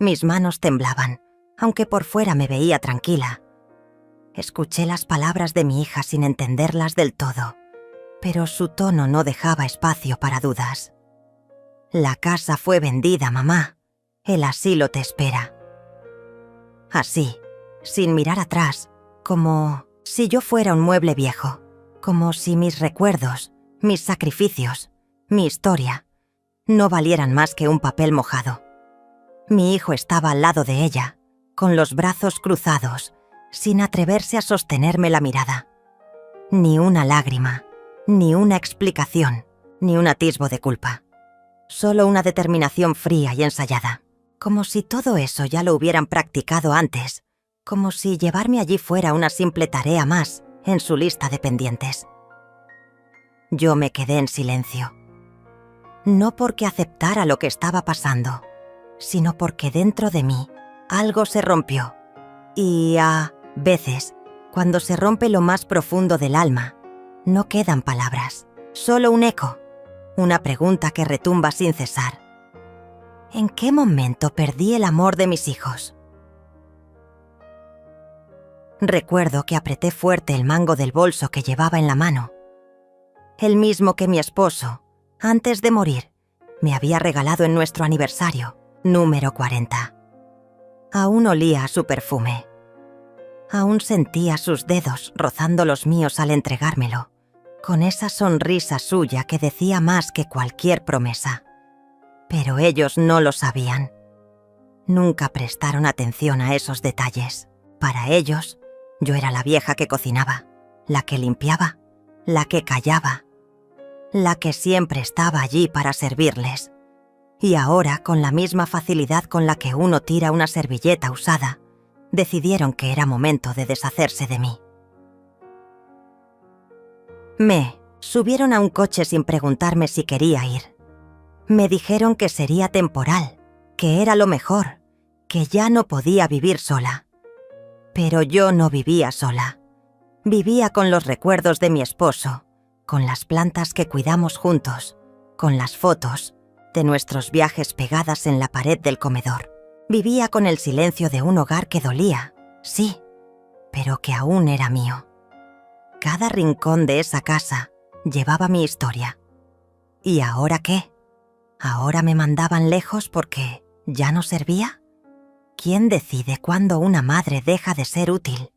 Mis manos temblaban, aunque por fuera me veía tranquila. Escuché las palabras de mi hija sin entenderlas del todo, pero su tono no dejaba espacio para dudas. La casa fue vendida, mamá. El asilo te espera. Así, sin mirar atrás, como si yo fuera un mueble viejo, como si mis recuerdos, mis sacrificios, mi historia, no valieran más que un papel mojado. Mi hijo estaba al lado de ella, con los brazos cruzados, sin atreverse a sostenerme la mirada. Ni una lágrima, ni una explicación, ni un atisbo de culpa. Solo una determinación fría y ensayada, como si todo eso ya lo hubieran practicado antes, como si llevarme allí fuera una simple tarea más en su lista de pendientes. Yo me quedé en silencio. No porque aceptara lo que estaba pasando, sino porque dentro de mí algo se rompió. Y a veces, cuando se rompe lo más profundo del alma, no quedan palabras, solo un eco, una pregunta que retumba sin cesar. ¿En qué momento perdí el amor de mis hijos? Recuerdo que apreté fuerte el mango del bolso que llevaba en la mano, el mismo que mi esposo, antes de morir, me había regalado en nuestro aniversario, número 40. Aún olía a su perfume. Aún sentía sus dedos rozando los míos al entregármelo, con esa sonrisa suya que decía más que cualquier promesa. Pero ellos no lo sabían. Nunca prestaron atención a esos detalles. Para ellos, yo era la vieja que cocinaba, la que limpiaba, la que callaba, la que siempre estaba allí para servirles. Y ahora, con la misma facilidad con la que uno tira una servilleta usada, decidieron que era momento de deshacerse de mí. Me subieron a un coche sin preguntarme si quería ir. Me dijeron que sería temporal, que era lo mejor, que ya no podía vivir sola. Pero yo no vivía sola. Vivía con los recuerdos de mi esposo, con las plantas que cuidamos juntos, con las fotos de nuestros viajes pegadas en la pared del comedor. Vivía con el silencio de un hogar que dolía, sí, pero que aún era mío. Cada rincón de esa casa llevaba mi historia. ¿Y ahora qué? ¿Ahora me mandaban lejos porque ya no servía? ¿Quién decide cuándo una madre deja de ser útil?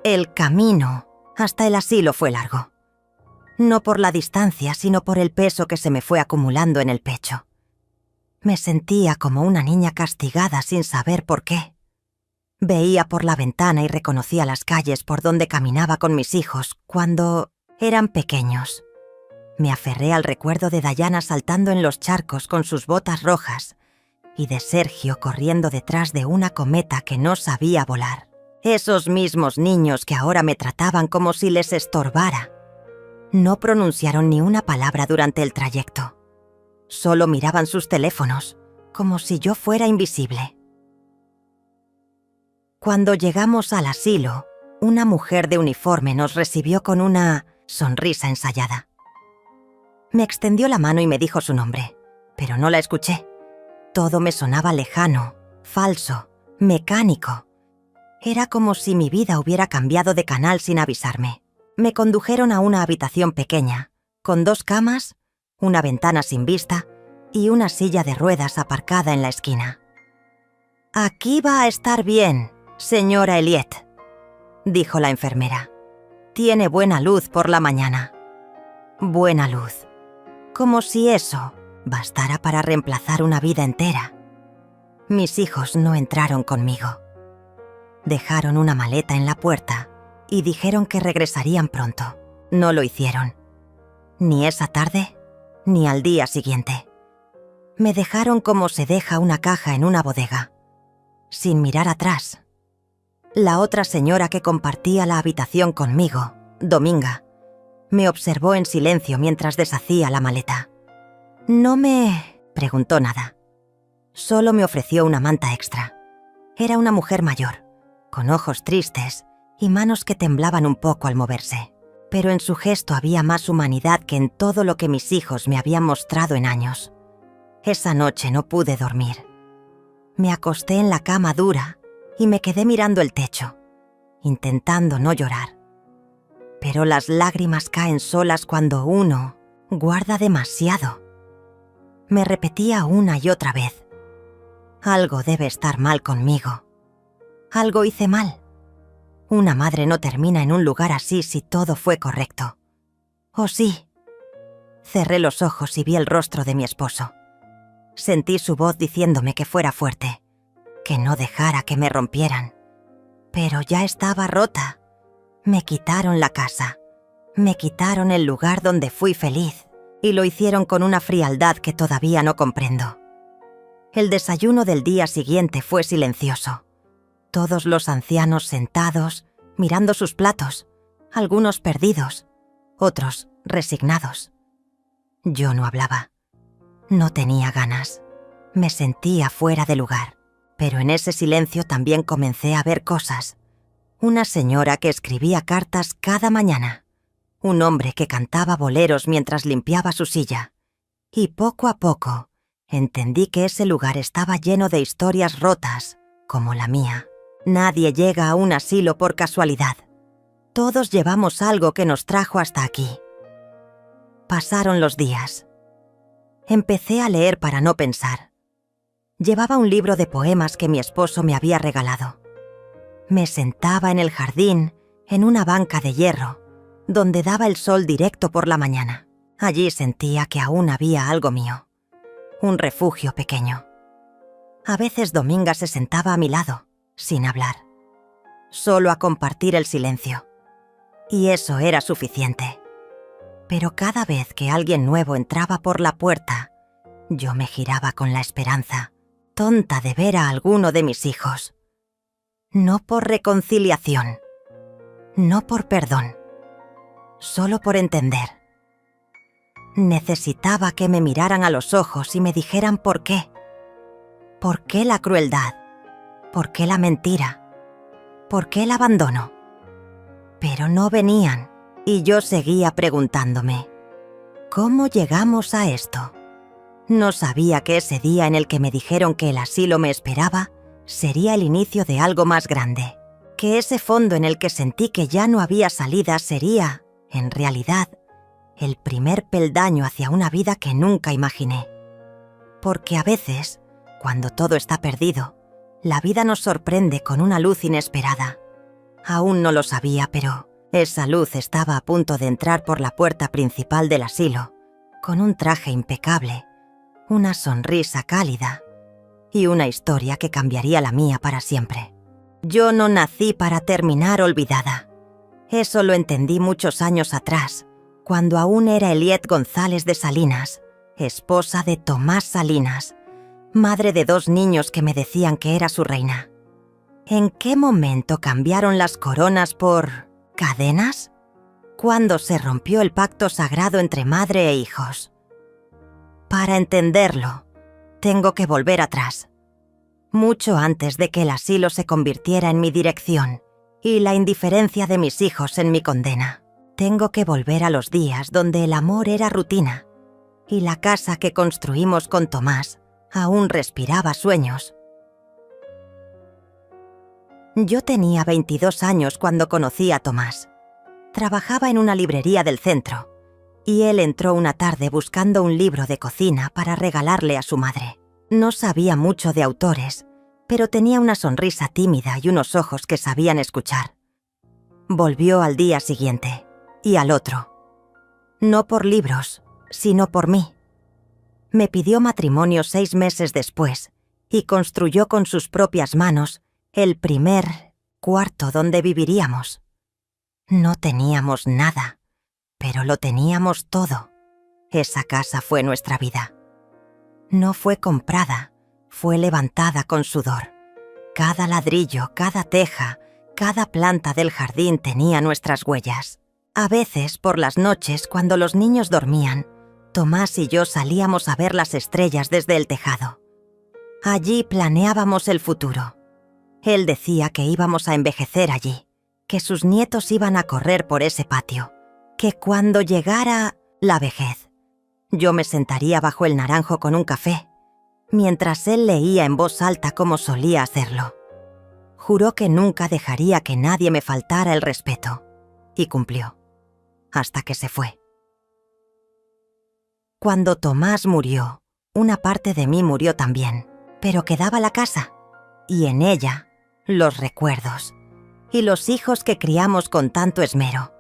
El camino hasta el asilo fue largo. No por la distancia, sino por el peso que se me fue acumulando en el pecho. Me sentía como una niña castigada sin saber por qué. Veía por la ventana y reconocía las calles por donde caminaba con mis hijos cuando eran pequeños. Me aferré al recuerdo de Dayana saltando en los charcos con sus botas rojas y de Sergio corriendo detrás de una cometa que no sabía volar. Esos mismos niños que ahora me trataban como si les estorbara. No pronunciaron ni una palabra durante el trayecto. Solo miraban sus teléfonos, como si yo fuera invisible. Cuando llegamos al asilo, una mujer de uniforme nos recibió con una sonrisa ensayada. Me extendió la mano y me dijo su nombre, pero no la escuché. Todo me sonaba lejano, falso, mecánico. Era como si mi vida hubiera cambiado de canal sin avisarme. Me condujeron a una habitación pequeña, con 2 camas, una ventana sin vista y una silla de ruedas aparcada en la esquina. «Aquí va a estar bien, señora Elliot», dijo la enfermera. «Tiene buena luz por la mañana». Buena luz. Como si eso bastara para reemplazar una vida entera. Mis hijos no entraron conmigo. Dejaron una maleta en la puerta y dijeron que regresarían pronto. No lo hicieron. Ni esa tarde, ni al día siguiente. Me dejaron como se deja una caja en una bodega, sin mirar atrás. La otra señora que compartía la habitación conmigo, Dominga, me observó en silencio mientras deshacía la maleta. No me preguntó nada. Solo me ofreció una manta extra. Era una mujer mayor, con ojos tristes y manos que temblaban un poco al moverse. Pero en su gesto había más humanidad que en todo lo que mis hijos me habían mostrado en años. Esa noche no pude dormir. Me acosté en la cama dura y me quedé mirando el techo, intentando no llorar. Pero las lágrimas caen solas cuando uno guarda demasiado. Me repetía una y otra vez: algo debe estar mal conmigo. Algo hice mal. Una madre no termina en un lugar así si todo fue correcto. ¿O sí? Cerré los ojos y vi el rostro de mi esposo. Sentí su voz diciéndome que fuera fuerte, que no dejara que me rompieran. Pero ya estaba rota. Me quitaron la casa. Me quitaron el lugar donde fui feliz, y lo hicieron con una frialdad que todavía no comprendo. El desayuno del día siguiente fue silencioso. Todos los ancianos sentados, mirando sus platos, algunos perdidos, otros resignados. Yo no hablaba. No tenía ganas. Me sentía fuera de lugar. Pero en ese silencio también comencé a ver cosas. Una señora que escribía cartas cada mañana. Un hombre que cantaba boleros mientras limpiaba su silla. Y poco a poco entendí que ese lugar estaba lleno de historias rotas, como la mía. Nadie llega a un asilo por casualidad. Todos llevamos algo que nos trajo hasta aquí. Pasaron los días. Empecé a leer para no pensar. Llevaba un libro de poemas que mi esposo me había regalado. Me sentaba en el jardín, en una banca de hierro, donde daba el sol directo por la mañana. Allí sentía que aún había algo mío. Un refugio pequeño. A veces Dominga se sentaba a mi lado, sin hablar. Solo a compartir el silencio. Y eso era suficiente. Pero cada vez que alguien nuevo entraba por la puerta, yo me giraba con la esperanza, tonta de ver a alguno de mis hijos. No por reconciliación, no por perdón, solo por entender. Necesitaba que me miraran a los ojos y me dijeran por qué. ¿Por qué la crueldad? ¿Por qué la mentira? ¿Por qué el abandono? Pero no venían, y yo seguía preguntándome, ¿cómo llegamos a esto? No sabía que ese día en el que me dijeron que el asilo me esperaba sería el inicio de algo más grande, que ese fondo en el que sentí que ya no había salida sería, en realidad, el primer peldaño hacia una vida que nunca imaginé. Porque a veces, cuando todo está perdido, la vida nos sorprende con una luz inesperada. Aún no lo sabía, pero esa luz estaba a punto de entrar por la puerta principal del asilo, con un traje impecable, una sonrisa cálida y una historia que cambiaría la mía para siempre. Yo no nací para terminar olvidada. Eso lo entendí muchos años atrás, cuando aún era Eliet González de Salinas, esposa de Tomás Salinas, madre de 2 niños que me decían que era su reina. ¿En qué momento cambiaron las coronas por cadenas? ¿Cuándo se rompió el pacto sagrado entre madre e hijos? Para entenderlo, tengo que volver atrás. Mucho antes de que el asilo se convirtiera en mi dirección y la indiferencia de mis hijos en mi condena. Tengo que volver a los días donde el amor era rutina y la casa que construimos con Tomás aún respiraba sueños. Yo tenía 22 años cuando conocí a Tomás. Trabajaba en una librería del centro y él entró una tarde buscando un libro de cocina para regalarle a su madre. No sabía mucho de autores, pero tenía una sonrisa tímida y unos ojos que sabían escuchar. Volvió al día siguiente y al otro. No por libros, sino por mí. Me pidió matrimonio 6 meses después y construyó con sus propias manos el primer cuarto donde viviríamos. No teníamos nada, pero lo teníamos todo. Esa casa fue nuestra vida. No fue comprada, fue levantada con sudor. Cada ladrillo, cada teja, cada planta del jardín tenía nuestras huellas. A veces, por las noches, cuando los niños dormían, Tomás y yo salíamos a ver las estrellas desde el tejado. Allí planeábamos el futuro. Él decía que íbamos a envejecer allí, que sus nietos iban a correr por ese patio, que cuando llegara la vejez, yo me sentaría bajo el naranjo con un café mientras él leía en voz alta como solía hacerlo. Juró que nunca dejaría que nadie me faltara el respeto, y cumplió, hasta que se fue. Cuando Tomás murió, una parte de mí murió también, pero quedaba la casa, y en ella los recuerdos, y los hijos que criamos con tanto esmero.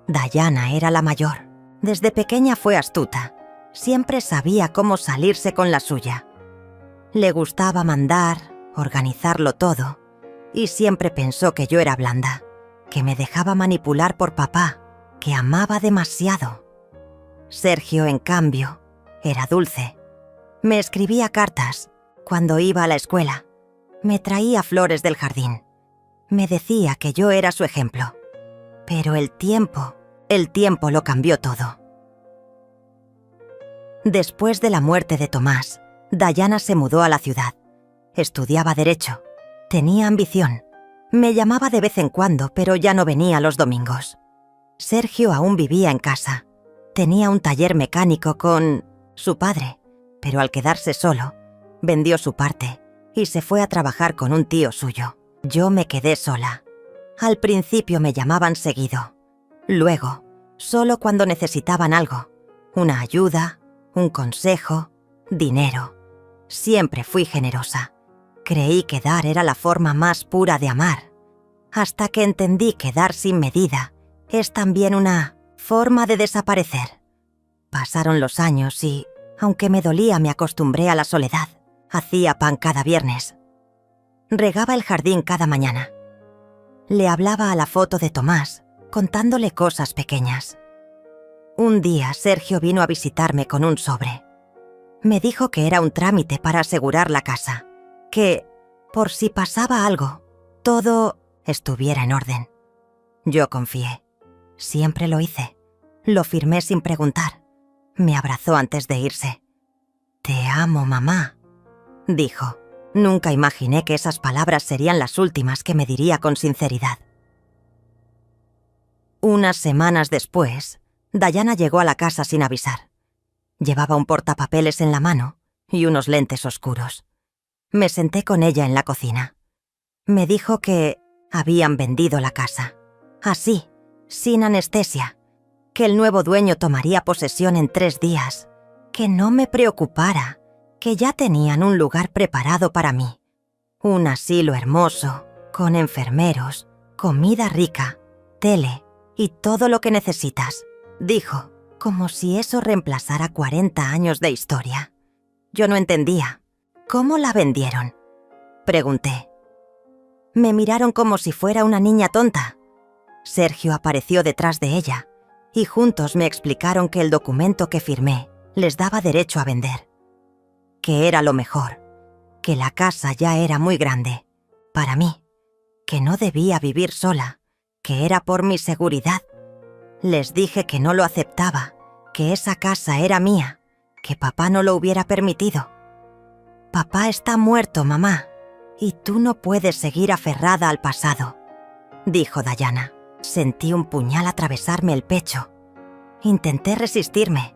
Dayana era la mayor. Desde pequeña fue astuta. Siempre sabía cómo salirse con la suya. Le gustaba mandar, organizarlo todo, y siempre pensó que yo era blanda, que me dejaba manipular por papá, que amaba demasiado. Sergio, en cambio, era dulce. Me escribía cartas cuando iba a la escuela. Me traía flores del jardín. Me decía que yo era su ejemplo. Pero el tiempo lo cambió todo. Después de la muerte de Tomás, Dayana se mudó a la ciudad. Estudiaba Derecho. Tenía ambición. Me llamaba de vez en cuando, pero ya no venía los domingos. Sergio aún vivía en casa. Tenía un taller mecánico con su padre, pero al quedarse solo, vendió su parte y se fue a trabajar con un tío suyo. Yo me quedé sola. Al principio me llamaban seguido. Luego, solo cuando necesitaban algo. Una ayuda, un consejo, dinero. Siempre fui generosa. Creí que dar era la forma más pura de amar. Hasta que entendí que dar sin medida es también una forma de desaparecer. Pasaron los años y, aunque me dolía, me acostumbré a la soledad. Hacía pan cada viernes. Regaba el jardín cada mañana. Le hablaba a la foto de Tomás, contándole cosas pequeñas. Un día Sergio vino a visitarme con un sobre. Me dijo que era un trámite para asegurar la casa, que, por si pasaba algo, todo estuviera en orden. Yo confié. Siempre lo hice. Lo firmé sin preguntar. Me abrazó antes de irse. «Te amo, mamá», dijo. Nunca imaginé que esas palabras serían las últimas que me diría con sinceridad. Unas semanas después, Dayana llegó a la casa sin avisar. Llevaba un portapapeles en la mano y unos lentes oscuros. Me senté con ella en la cocina. Me dijo que habían vendido la casa. Así, sin anestesia. Que el nuevo dueño tomaría posesión en 3 días. Que no me preocupara. Que ya tenían un lugar preparado para mí. Un asilo hermoso, con enfermeros, comida rica, tele y todo lo que necesitas, dijo, como si eso reemplazara 40 años de historia. Yo no entendía. ¿Cómo la vendieron?, pregunté. Me miraron como si fuera una niña tonta. Sergio apareció detrás de ella y juntos me explicaron que el documento que firmé les daba derecho a vender. Que era lo mejor, que la casa ya era muy grande, para mí, que no debía vivir sola, que era por mi seguridad. Les dije que no lo aceptaba, que esa casa era mía, que papá no lo hubiera permitido. Papá está muerto, mamá, y tú no puedes seguir aferrada al pasado, dijo Dayana. Sentí un puñal atravesarme el pecho. Intenté resistirme.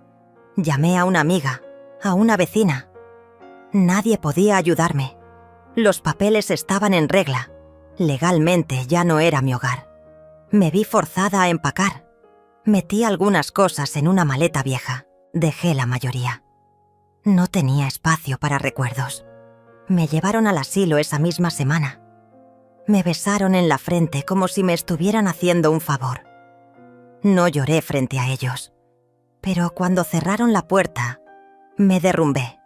Llamé a una amiga, a una vecina. Nadie podía ayudarme. Los papeles estaban en regla. Legalmente ya no era mi hogar. Me vi forzada a empacar. Metí algunas cosas en una maleta vieja. Dejé la mayoría. No tenía espacio para recuerdos. Me llevaron al asilo esa misma semana. Me besaron en la frente como si me estuvieran haciendo un favor. No lloré frente a ellos. Pero cuando cerraron la puerta, me derrumbé.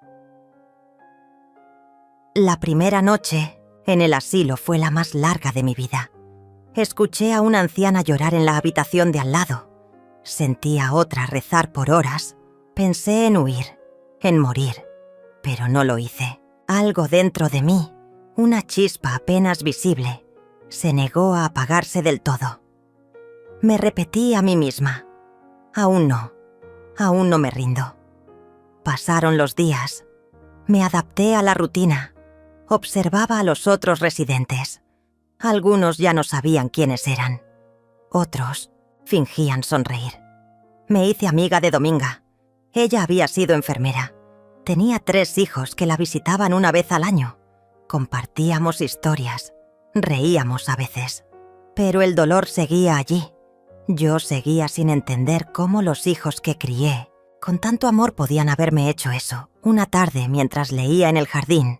La primera noche en el asilo fue la más larga de mi vida. Escuché a una anciana llorar en la habitación de al lado. Sentí a otra rezar por horas. Pensé en huir, en morir, pero no lo hice. Algo dentro de mí, una chispa apenas visible, se negó a apagarse del todo. Me repetí a mí misma, aún no me rindo. Pasaron los días, me adapté a la rutina, observaba a los otros residentes. Algunos ya no sabían quiénes eran, otros fingían sonreír. Me hice amiga de Dominga. Ella había sido enfermera. Tenía 3 hijos que la visitaban una vez al año. Compartíamos historias, reíamos a veces. Pero el dolor seguía allí. Yo seguía sin entender cómo los hijos que crié con tanto amor podían haberme hecho eso. Una tarde, mientras leía en el jardín,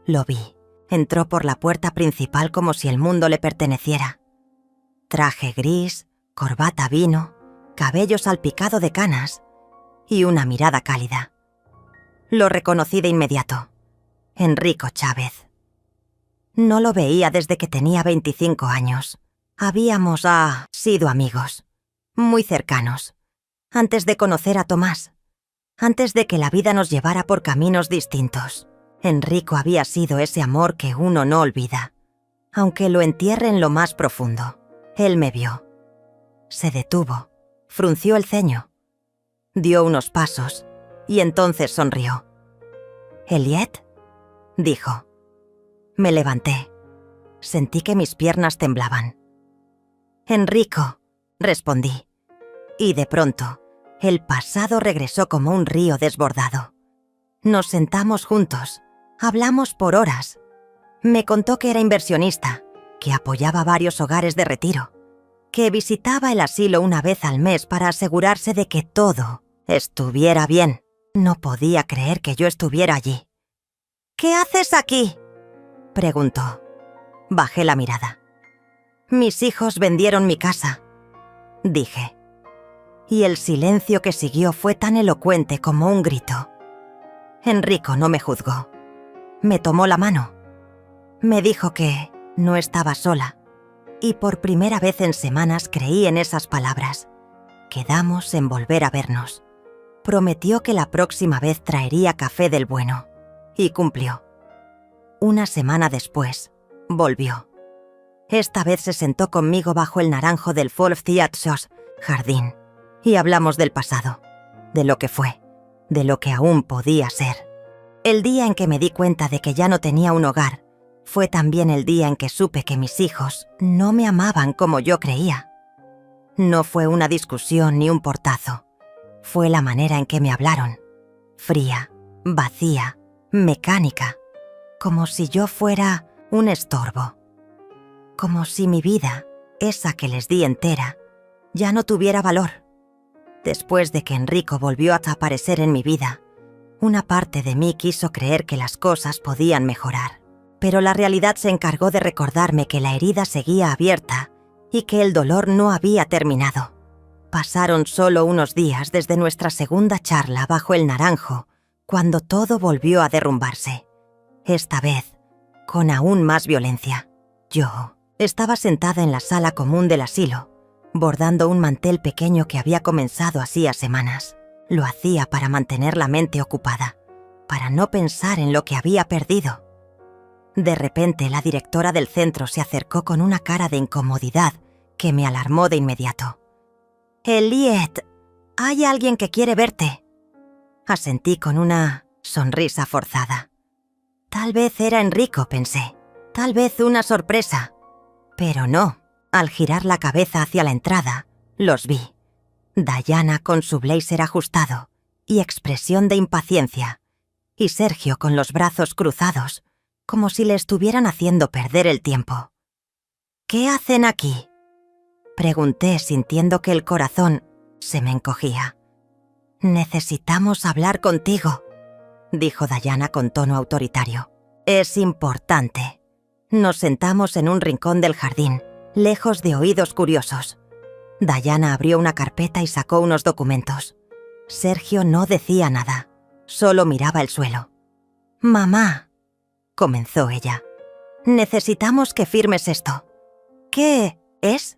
lo vi. Entró por la puerta principal como si el mundo le perteneciera. Traje gris, corbata vino, cabello salpicado de canas y una mirada cálida. Lo reconocí de inmediato. Enrico Chávez. No lo veía desde que tenía 25 años. Habíamos sido amigos, muy cercanos, antes de conocer a Tomás, antes de que la vida nos llevara por caminos distintos. Enrico había sido ese amor que uno no olvida, aunque lo entierre en lo más profundo. Él me vio. Se detuvo, frunció el ceño, dio unos pasos y entonces sonrió. «¿Elliot?», dijo. Me levanté. Sentí que mis piernas temblaban. «Enrico», respondí. Y de pronto, el pasado regresó como un río desbordado. Nos sentamos juntos, hablamos por horas. Me contó que era inversionista, que apoyaba varios hogares de retiro, que visitaba el asilo una vez al mes para asegurarse de que todo estuviera bien. No podía creer que yo estuviera allí. «¿Qué haces aquí?», preguntó. Bajé la mirada. «Mis hijos vendieron mi casa», dije. Y el silencio que siguió fue tan elocuente como un grito. Enrico no me juzgó. Me tomó la mano. Me dijo que no estaba sola. Y por primera vez en semanas creí en esas palabras. Quedamos en volver a vernos. Prometió que la próxima vez traería café del bueno. Y cumplió. Una semana después, volvió. Esta vez se sentó conmigo bajo el naranjo del Volkstheaters jardín y hablamos del pasado, de lo que fue, de lo que aún podía ser. El día en que me di cuenta de que ya no tenía un hogar fue también el día en que supe que mis hijos no me amaban como yo creía. No fue una discusión ni un portazo, fue la manera en que me hablaron, fría, vacía, mecánica, como si yo fuera un estorbo. Como si mi vida, esa que les di entera, ya no tuviera valor. Después de que Enrico volvió a aparecer en mi vida, una parte de mí quiso creer que las cosas podían mejorar. Pero la realidad se encargó de recordarme que la herida seguía abierta y que el dolor no había terminado. Pasaron solo unos días desde nuestra segunda charla bajo el naranjo, cuando todo volvió a derrumbarse. Esta vez, con aún más violencia. Yo estaba sentada en la sala común del asilo, bordando un mantel pequeño que había comenzado hacía semanas. Lo hacía para mantener la mente ocupada, para no pensar en lo que había perdido. De repente, la directora del centro se acercó con una cara de incomodidad que me alarmó de inmediato. «Elliot, hay alguien que quiere verte», asentí con una sonrisa forzada. Tal vez era Enrico, pensé. Tal vez una sorpresa. Pero no. Al girar la cabeza hacia la entrada, los vi. Diana con su blazer ajustado y expresión de impaciencia, y Sergio con los brazos cruzados, como si le estuvieran haciendo perder el tiempo. «¿Qué hacen aquí?», pregunté sintiendo que el corazón se me encogía. «Necesitamos hablar contigo», dijo Diana con tono autoritario. «Es importante». Nos sentamos en un rincón del jardín, lejos de oídos curiosos. Diana abrió una carpeta y sacó unos documentos. Sergio no decía nada, solo miraba el suelo. «Mamá», comenzó ella, «necesitamos que firmes esto». «¿Qué es?».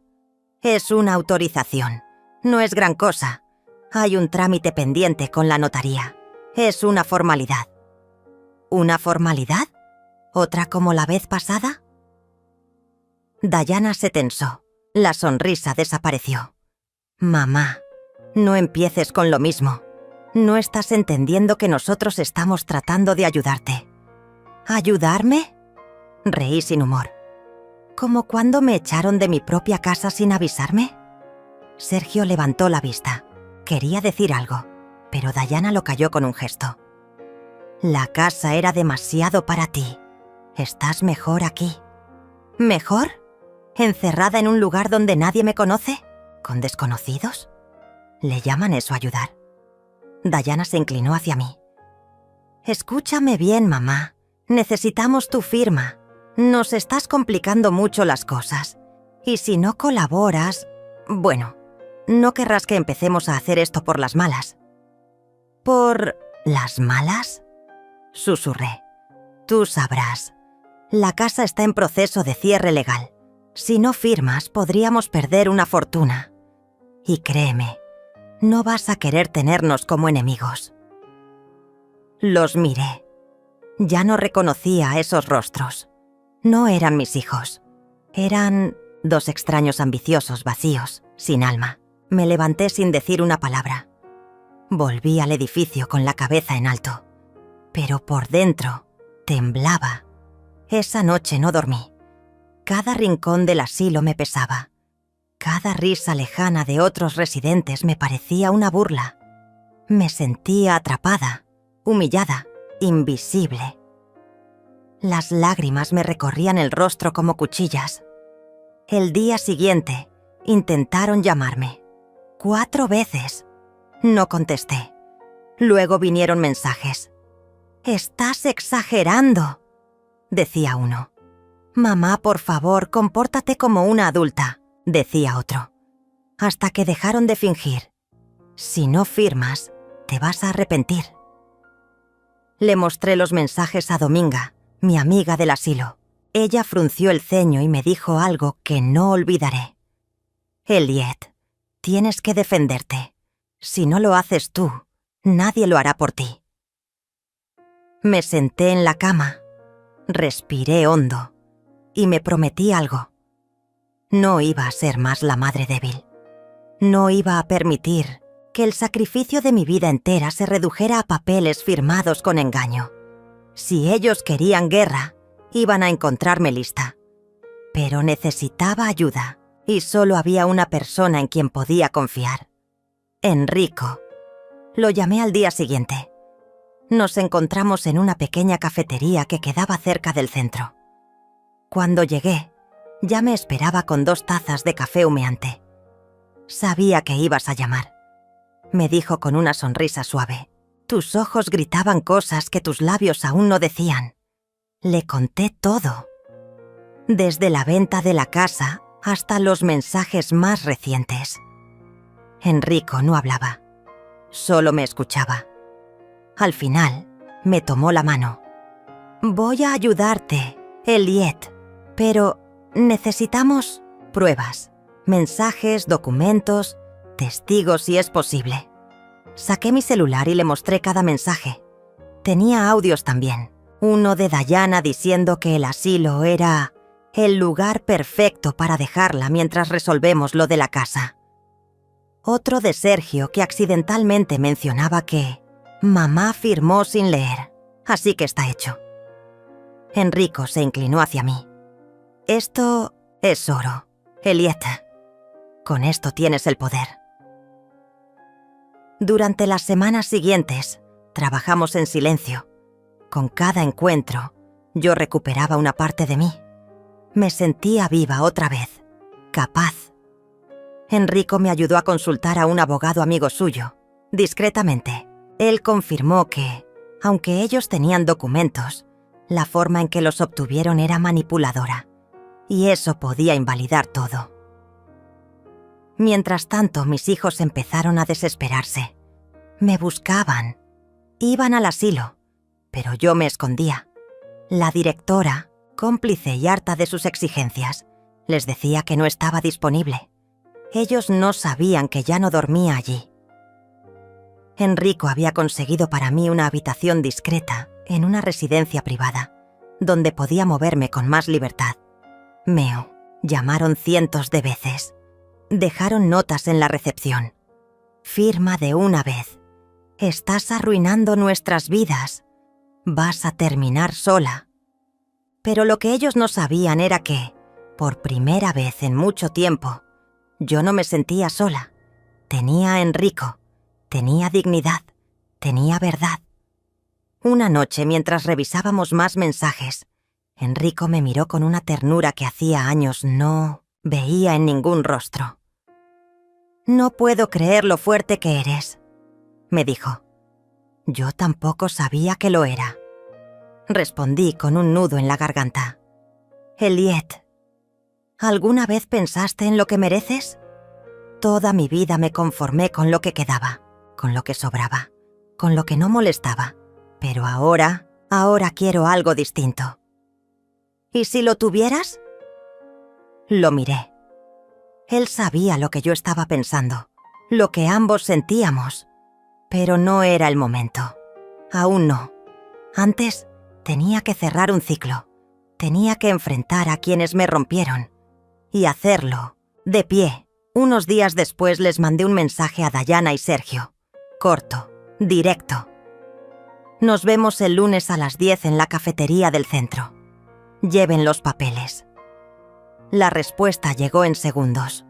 «Es una autorización. No es gran cosa. Hay un trámite pendiente con la notaría. Es una formalidad». «¿Una formalidad? ¿Otra como la vez pasada?». Diana se tensó. La sonrisa desapareció. «Mamá, no empieces con lo mismo. No estás entendiendo que nosotros estamos tratando de ayudarte». «¿Ayudarme?». Reí sin humor. ¿Como cuando me echaron de mi propia casa sin avisarme? Sergio levantó la vista. Quería decir algo, pero Diana lo calló con un gesto. La casa era demasiado para ti. Estás mejor aquí. ¿Mejor? ¿Encerrada en un lugar donde nadie me conoce? ¿Con desconocidos? ¿Le llaman eso ayudar? Diana se inclinó hacia mí. Escúchame bien, mamá. Necesitamos tu firma. Nos estás complicando mucho las cosas. Y si no colaboras... Bueno, no querrás que empecemos a hacer esto por las malas. ¿Por las malas? Susurré. Tú sabrás. La casa está en proceso de cierre legal. Si no firmas, podríamos perder una fortuna. Y créeme, no vas a querer tenernos como enemigos. Los miré. Ya no reconocía a esos rostros. No eran mis hijos. Eran 2 extraños ambiciosos, vacíos, sin alma. Me levanté sin decir una palabra. Volví al edificio con la cabeza en alto. Pero por dentro temblaba. Esa noche no dormí. Cada rincón del asilo me pesaba. Cada risa lejana de otros residentes me parecía una burla. Me sentía atrapada, humillada, invisible. Las lágrimas me recorrían el rostro como cuchillas. El día siguiente, intentaron llamarme. 4 veces. No contesté. Luego vinieron mensajes. «Estás exagerando», decía uno. «Mamá, por favor, compórtate como una adulta», decía otro. Hasta que dejaron de fingir. «Si no firmas, te vas a arrepentir». Le mostré los mensajes a Dominga, mi amiga del asilo. Ella frunció el ceño y me dijo algo que no olvidaré. «Elliot, tienes que defenderte. Si no lo haces tú, nadie lo hará por ti». Me senté en la cama, respiré hondo y me prometí algo. No iba a ser más la madre débil. No iba a permitir que el sacrificio de mi vida entera se redujera a papeles firmados con engaño. Si ellos querían guerra, iban a encontrarme lista. Pero necesitaba ayuda y solo había una persona en quien podía confiar. Enrico. Lo llamé al día siguiente. Nos encontramos en una pequeña cafetería que quedaba cerca del centro. Cuando llegué, ya me esperaba con 2 tazas de café humeante. «Sabía que ibas a llamar», me dijo con una sonrisa suave. «Tus ojos gritaban cosas que tus labios aún no decían». Le conté todo. Desde la venta de la casa hasta los mensajes más recientes. Enrico no hablaba. Solo me escuchaba. Al final, me tomó la mano. «Voy a ayudarte, Elliot, pero necesitamos pruebas, mensajes, documentos, testigos si es posible». Saqué mi celular y le mostré cada mensaje. Tenía audios también. Uno de Diana diciendo que el asilo era el lugar perfecto para dejarla mientras resolvemos lo de la casa. Otro de Sergio que accidentalmente mencionaba que mamá firmó sin leer, así que está hecho. Enrico se inclinó hacia mí. «Esto es oro, Elliot. Con esto tienes el poder». Durante las semanas siguientes, trabajamos en silencio. Con cada encuentro, yo recuperaba una parte de mí. Me sentía viva otra vez, capaz. Enrico me ayudó a consultar a un abogado amigo suyo. Discretamente, él confirmó que, aunque ellos tenían documentos, la forma en que los obtuvieron era manipuladora, y eso podía invalidar todo. Mientras tanto, mis hijos empezaron a desesperarse. Me buscaban. Iban al asilo, pero yo me escondía. La directora, cómplice y harta de sus exigencias, les decía que no estaba disponible. Ellos no sabían que ya no dormía allí. Enrico había conseguido para mí una habitación discreta en una residencia privada, donde podía moverme con más libertad. Meo, llamaron cientos de veces. Dejaron notas en la recepción. «Firma de una vez. Estás arruinando nuestras vidas. Vas a terminar sola». Pero lo que ellos no sabían era que, por primera vez en mucho tiempo, yo no me sentía sola. Tenía a Enrico, tenía dignidad, tenía verdad. Una noche, mientras revisábamos más mensajes, Enrico me miró con una ternura que hacía años no veía en ningún rostro. «No puedo creer lo fuerte que eres», me dijo. Yo tampoco sabía que lo era. Respondí con un nudo en la garganta. «Elliot, ¿alguna vez pensaste en lo que mereces?» Toda mi vida me conformé con lo que quedaba, con lo que sobraba, con lo que no molestaba. Pero ahora quiero algo distinto. ¿Y si lo tuvieras? Lo miré. Él sabía lo que yo estaba pensando, lo que ambos sentíamos. Pero no era el momento. Aún no. Antes tenía que cerrar un ciclo. Tenía que enfrentar a quienes me rompieron. Y hacerlo, de pie. Unos días después les mandé un mensaje a Dayana y Sergio. Corto, directo. Nos vemos el lunes a las 10 en la cafetería del centro. Lleven los papeles. La respuesta llegó en segundos.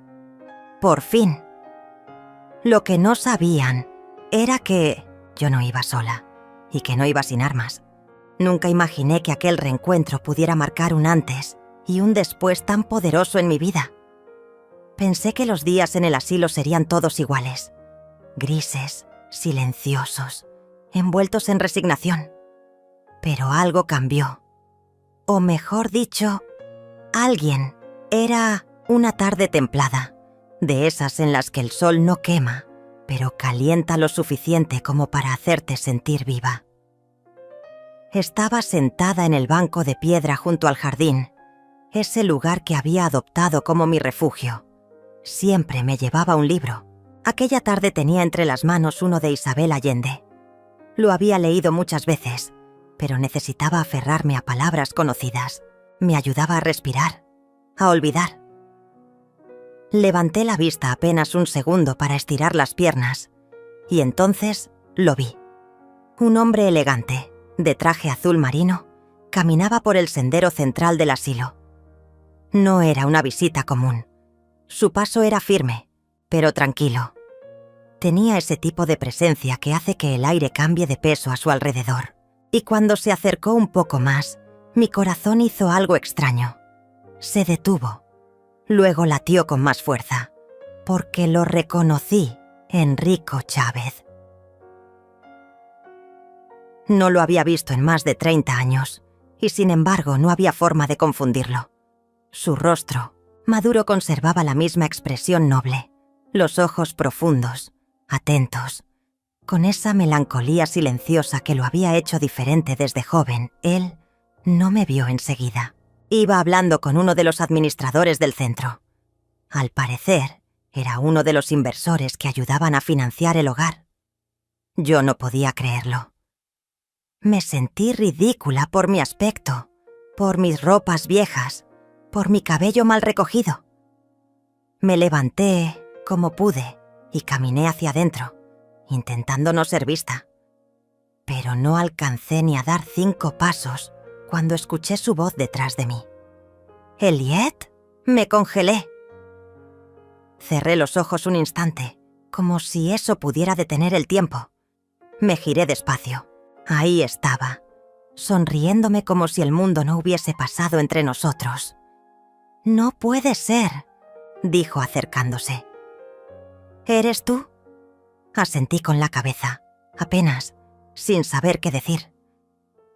Por fin. Lo que no sabían era que yo no iba sola y que no iba sin armas. Nunca imaginé que aquel reencuentro pudiera marcar un antes y un después tan poderoso en mi vida. Pensé que los días en el asilo serían todos iguales. Grises, silenciosos, envueltos en resignación. Pero algo cambió. O mejor dicho, alguien. Era una tarde templada, de esas en las que el sol no quema, pero calienta lo suficiente como para hacerte sentir viva. Estaba sentada en el banco de piedra junto al jardín, ese lugar que había adoptado como mi refugio. Siempre me llevaba un libro. Aquella tarde tenía entre las manos uno de Isabel Allende. Lo había leído muchas veces, pero necesitaba aferrarme a palabras conocidas. Me ayudaba a respirar, a olvidar. Levanté la vista apenas un segundo para estirar las piernas, y entonces lo vi. Un hombre elegante, de traje azul marino, caminaba por el sendero central del asilo. No era una visita común. Su paso era firme, pero tranquilo. Tenía ese tipo de presencia que hace que el aire cambie de peso a su alrededor. Y cuando se acercó un poco más, mi corazón hizo algo extraño. Se detuvo. Luego latió con más fuerza, porque lo reconocí, Enrico Chávez. No lo había visto en más de 30 años, y sin embargo no había forma de confundirlo. Su rostro, maduro, conservaba la misma expresión noble, los ojos profundos, atentos. Con esa melancolía silenciosa que lo había hecho diferente desde joven, él no me vio enseguida. Iba hablando con uno de los administradores del centro. Al parecer, era uno de los inversores que ayudaban a financiar el hogar. Yo no podía creerlo. Me sentí ridícula por mi aspecto, por mis ropas viejas, por mi cabello mal recogido. Me levanté como pude y caminé hacia adentro, intentando no ser vista. Pero no alcancé ni a dar 5 pasos cuando escuché su voz detrás de mí. «¿Elliot?» Me congelé. Cerré los ojos un instante, como si eso pudiera detener el tiempo. Me giré despacio. Ahí estaba, sonriéndome como si el mundo no hubiese pasado entre nosotros. «No puede ser», dijo acercándose. «¿Eres tú?» Asentí con la cabeza, apenas, sin saber qué decir.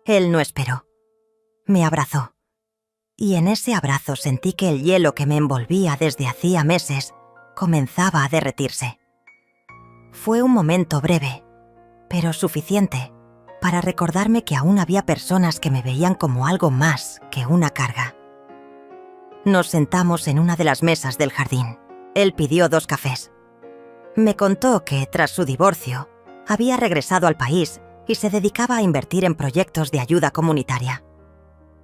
Él no esperó. Me abrazó. Y en ese abrazo sentí que el hielo que me envolvía desde hacía meses comenzaba a derretirse. Fue un momento breve, pero suficiente para recordarme que aún había personas que me veían como algo más que una carga. Nos sentamos en una de las mesas del jardín. Él pidió 2 cafés. Me contó que, tras su divorcio, había regresado al país y se dedicaba a invertir en proyectos de ayuda comunitaria.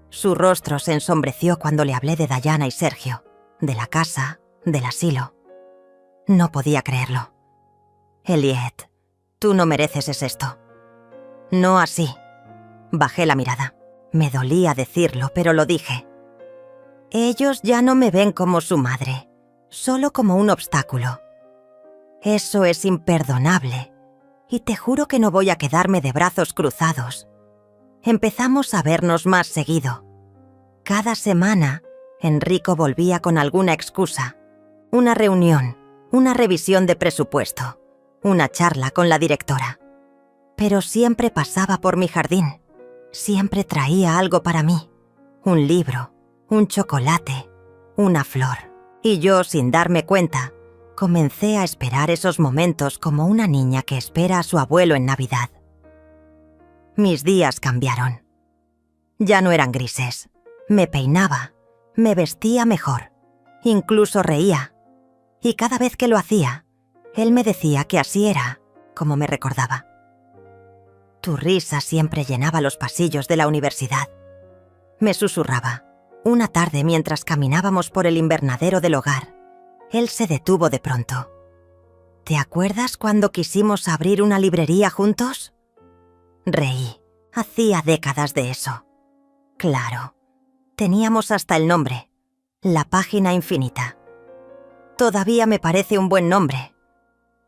Su rostro se ensombreció cuando le hablé de Dayana y Sergio, de la casa, del asilo. No podía creerlo. «Elliot, tú no mereces esto». «No así». Bajé la mirada. Me dolía decirlo, pero lo dije. «Ellos ya no me ven como su madre, solo como un obstáculo. Eso es imperdonable, y te juro que no voy a quedarme de brazos cruzados Empezamos a vernos más seguido. Cada semana, Enrico volvía con alguna excusa. Una reunión, una revisión de presupuesto, una charla con la directora. Pero siempre pasaba por mi jardín. Siempre traía algo para mí. Un libro, un chocolate, una flor. Y yo, sin darme cuenta, comencé a esperar esos momentos como una niña que espera a su abuelo en Navidad. Mis días cambiaron. Ya no eran grises. Me peinaba, me vestía mejor, incluso reía. Y cada vez que lo hacía, él me decía que así era, como me recordaba. Tu risa siempre llenaba los pasillos de la universidad. Me susurraba. Una tarde, mientras caminábamos por el invernadero del hogar, él se detuvo de pronto. ¿Te acuerdas cuando quisimos abrir una librería juntos? Reí. Hacía décadas de eso. Claro. Teníamos hasta el nombre. La Página Infinita. Todavía me parece un buen nombre,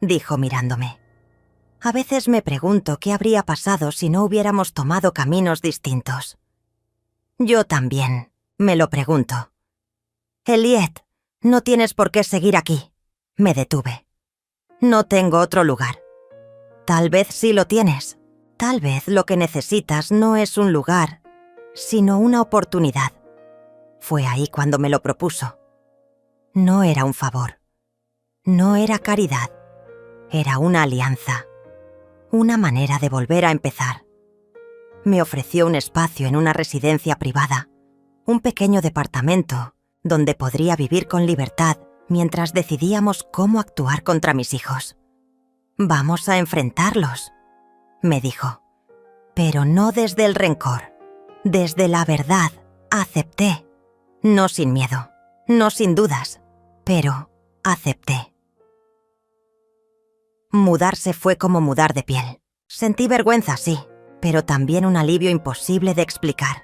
dijo mirándome. A veces me pregunto qué habría pasado si no hubiéramos tomado caminos distintos. Yo también, me lo pregunto. Elliot, no tienes por qué seguir aquí. Me detuve. No tengo otro lugar. Tal vez sí lo tienes. Tal vez lo que necesitas no es un lugar, sino una oportunidad. Fue ahí cuando me lo propuso. No era un favor. No era caridad. Era una alianza. Una manera de volver a empezar. Me ofreció un espacio en una residencia privada, un pequeño departamento donde podría vivir con libertad mientras decidíamos cómo actuar contra mis hijos. Vamos a enfrentarlos, me dijo. Pero no desde el rencor, desde la verdad. Acepté. No sin miedo, no sin dudas, pero acepté. Mudarse fue como mudar de piel. Sentí vergüenza, sí, pero también un alivio imposible de explicar.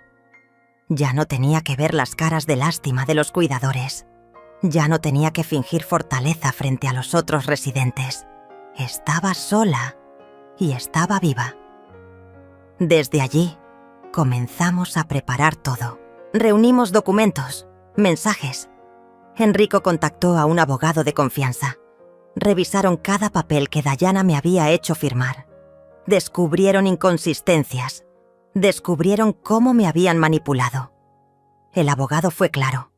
Ya no tenía que ver las caras de lástima de los cuidadores. Ya no tenía que fingir fortaleza frente a los otros residentes. Estaba sola y estaba viva. Desde allí, comenzamos a preparar todo. Reunimos documentos, mensajes. Enrico contactó a un abogado de confianza. Revisaron cada papel que Dayana me había hecho firmar. Descubrieron inconsistencias. Descubrieron cómo me habían manipulado. El abogado fue claro.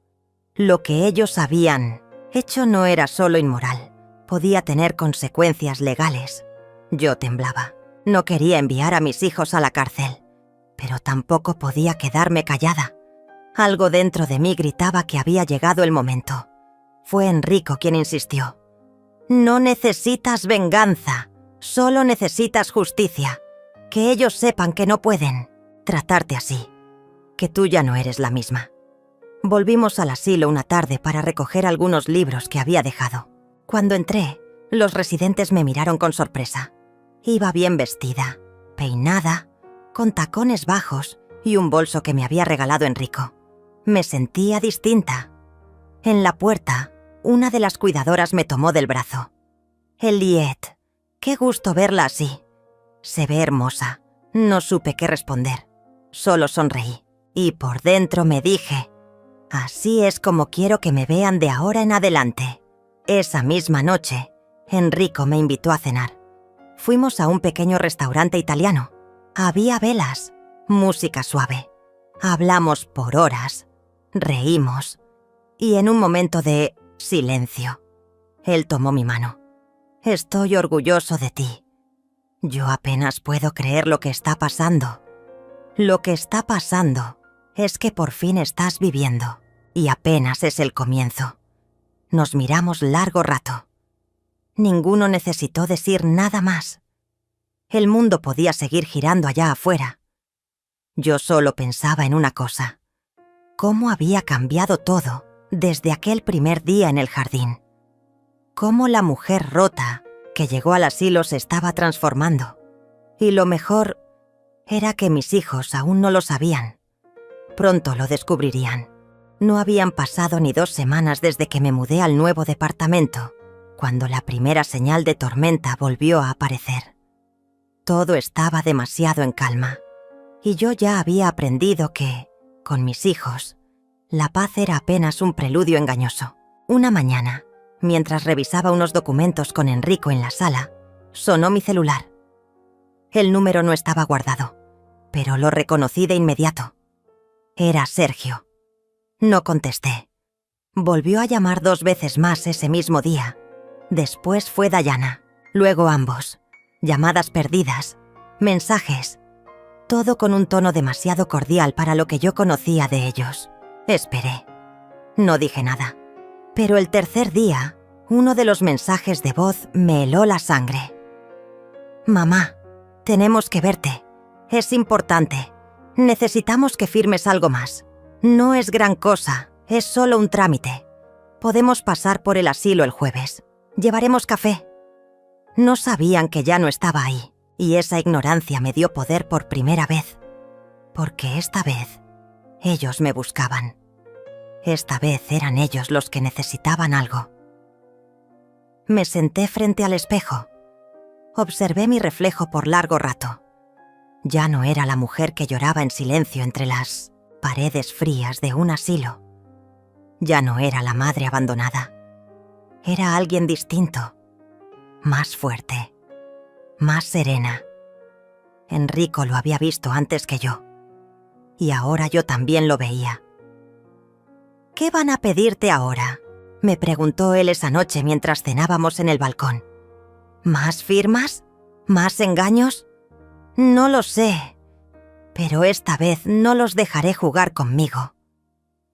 Lo que ellos habían hecho no era solo inmoral. Podía tener consecuencias legales. Yo temblaba. No quería enviar a mis hijos a la cárcel, pero tampoco podía quedarme callada. Algo dentro de mí gritaba que había llegado el momento. Fue Enrico quien insistió. No necesitas venganza, solo necesitas justicia. Que ellos sepan que no pueden tratarte así, que tú ya no eres la misma. Volvimos al asilo una tarde para recoger algunos libros que había dejado. Cuando entré, los residentes me miraron con sorpresa. Iba bien vestida, peinada, con tacones bajos y un bolso que me había regalado Enrico. Me sentía distinta. En la puerta, una de las cuidadoras me tomó del brazo. Elliot, qué gusto verla así. Se ve hermosa. No supe qué responder. Solo sonreí. Y por dentro me dije, así es como quiero que me vean de ahora en adelante. Esa misma noche, Enrico me invitó a cenar. Fuimos a un pequeño restaurante italiano. Había velas, música suave. Hablamos por horas, reímos. Y en un momento de silencio, él tomó mi mano. Estoy orgulloso de ti. Yo apenas puedo creer lo que está pasando. Lo que está pasando es que por fin estás viviendo. Y apenas es el comienzo. Nos miramos largo rato. Ninguno necesitó decir nada más. El mundo podía seguir girando allá afuera. Yo solo pensaba en una cosa. ¿Cómo había cambiado todo desde aquel primer día en el jardín? Cómo la mujer rota que llegó al asilo se estaba transformando. Y lo mejor era que mis hijos aún no lo sabían. Pronto lo descubrirían. No habían pasado ni 2 semanas desde que me mudé al nuevo departamento, cuando la primera señal de tormenta volvió a aparecer. Todo estaba demasiado en calma, Y yo ya había aprendido que, con mis hijos, la paz era apenas un preludio engañoso. Una mañana, mientras revisaba unos documentos con Enrico en la sala, sonó mi celular. El número no estaba guardado, pero lo reconocí de inmediato. Era Sergio. No contesté. Volvió a llamar 2 veces más ese mismo día. Después fue Dayana, luego ambos. Llamadas perdidas, mensajes. Todo con un tono demasiado cordial para lo que yo conocía de ellos. Esperé. No dije nada. Pero el tercer día, uno de los mensajes de voz me heló la sangre. «Mamá, tenemos que verte. Es importante. Necesitamos que firmes algo más. No es gran cosa, es solo un trámite. Podemos pasar por el asilo el jueves. Llevaremos café». No sabían que ya no estaba ahí, y esa ignorancia me dio poder por primera vez. Porque esta vez, ellos me buscaban. Esta vez eran ellos los que necesitaban algo. Me senté frente al espejo. Observé mi reflejo por largo rato. Ya no era la mujer que lloraba en silencio entre las paredes frías de un asilo. Ya no era la madre abandonada. Era alguien distinto, más fuerte, más serena. Enrico lo había visto antes que yo, y ahora yo también lo veía. «¿Qué van a pedirte ahora?», me preguntó él esa noche mientras cenábamos en el balcón. «¿Más firmas? ¿Más engaños? No lo sé, pero esta vez no los dejaré jugar conmigo».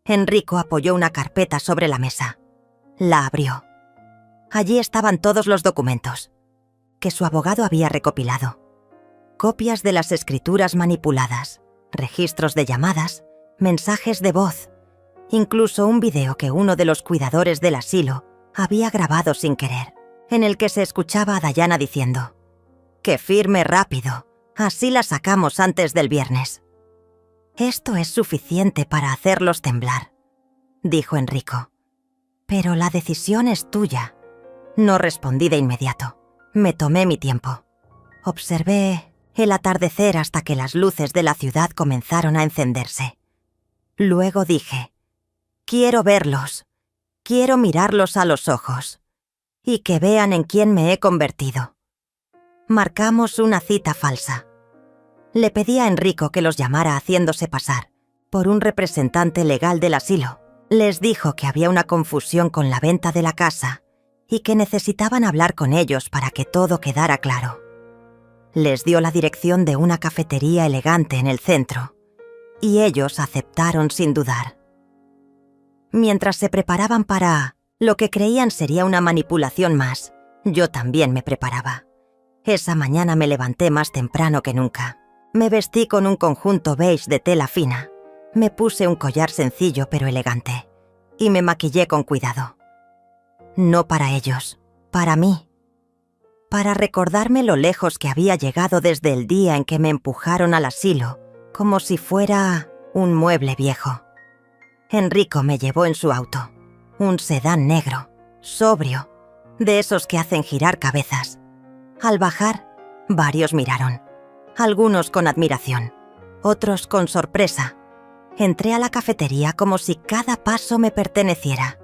Enrico apoyó una carpeta sobre la mesa. La abrió. Allí estaban todos los documentos que su abogado había recopilado. Copias de las escrituras manipuladas, registros de llamadas, mensajes de voz, incluso un video que uno de los cuidadores del asilo había grabado sin querer, en el que se escuchaba a Dayana diciendo: «Que firme rápido, así la sacamos antes del viernes». «Esto es suficiente para hacerlos temblar», dijo Enrico. «Pero la decisión es tuya». No respondí de inmediato. Me tomé mi tiempo. Observé el atardecer hasta que las luces de la ciudad comenzaron a encenderse. Luego dije: «Quiero verlos. Quiero mirarlos a los ojos. Y que vean en quién me he convertido». Marcamos una cita falsa. Le pedí a Enrico que los llamara haciéndose pasar por un representante legal del asilo. Les dijo que había una confusión con la venta de la casa y que necesitaban hablar con ellos para que todo quedara claro. Les dio la dirección de una cafetería elegante en el centro, y ellos aceptaron sin dudar. Mientras se preparaban para lo que creían sería una manipulación más, yo también me preparaba. Esa mañana me levanté más temprano que nunca. Me vestí con un conjunto beige de tela fina. Me puse un collar sencillo pero elegante, y me maquillé con cuidado. No para ellos, para mí. Para recordarme lo lejos que había llegado desde el día en que me empujaron al asilo, como si fuera un mueble viejo. Enrico me llevó en su auto, un sedán negro, sobrio, de esos que hacen girar cabezas. Al bajar, varios miraron, algunos con admiración, otros con sorpresa. Entré a la cafetería como si cada paso me perteneciera.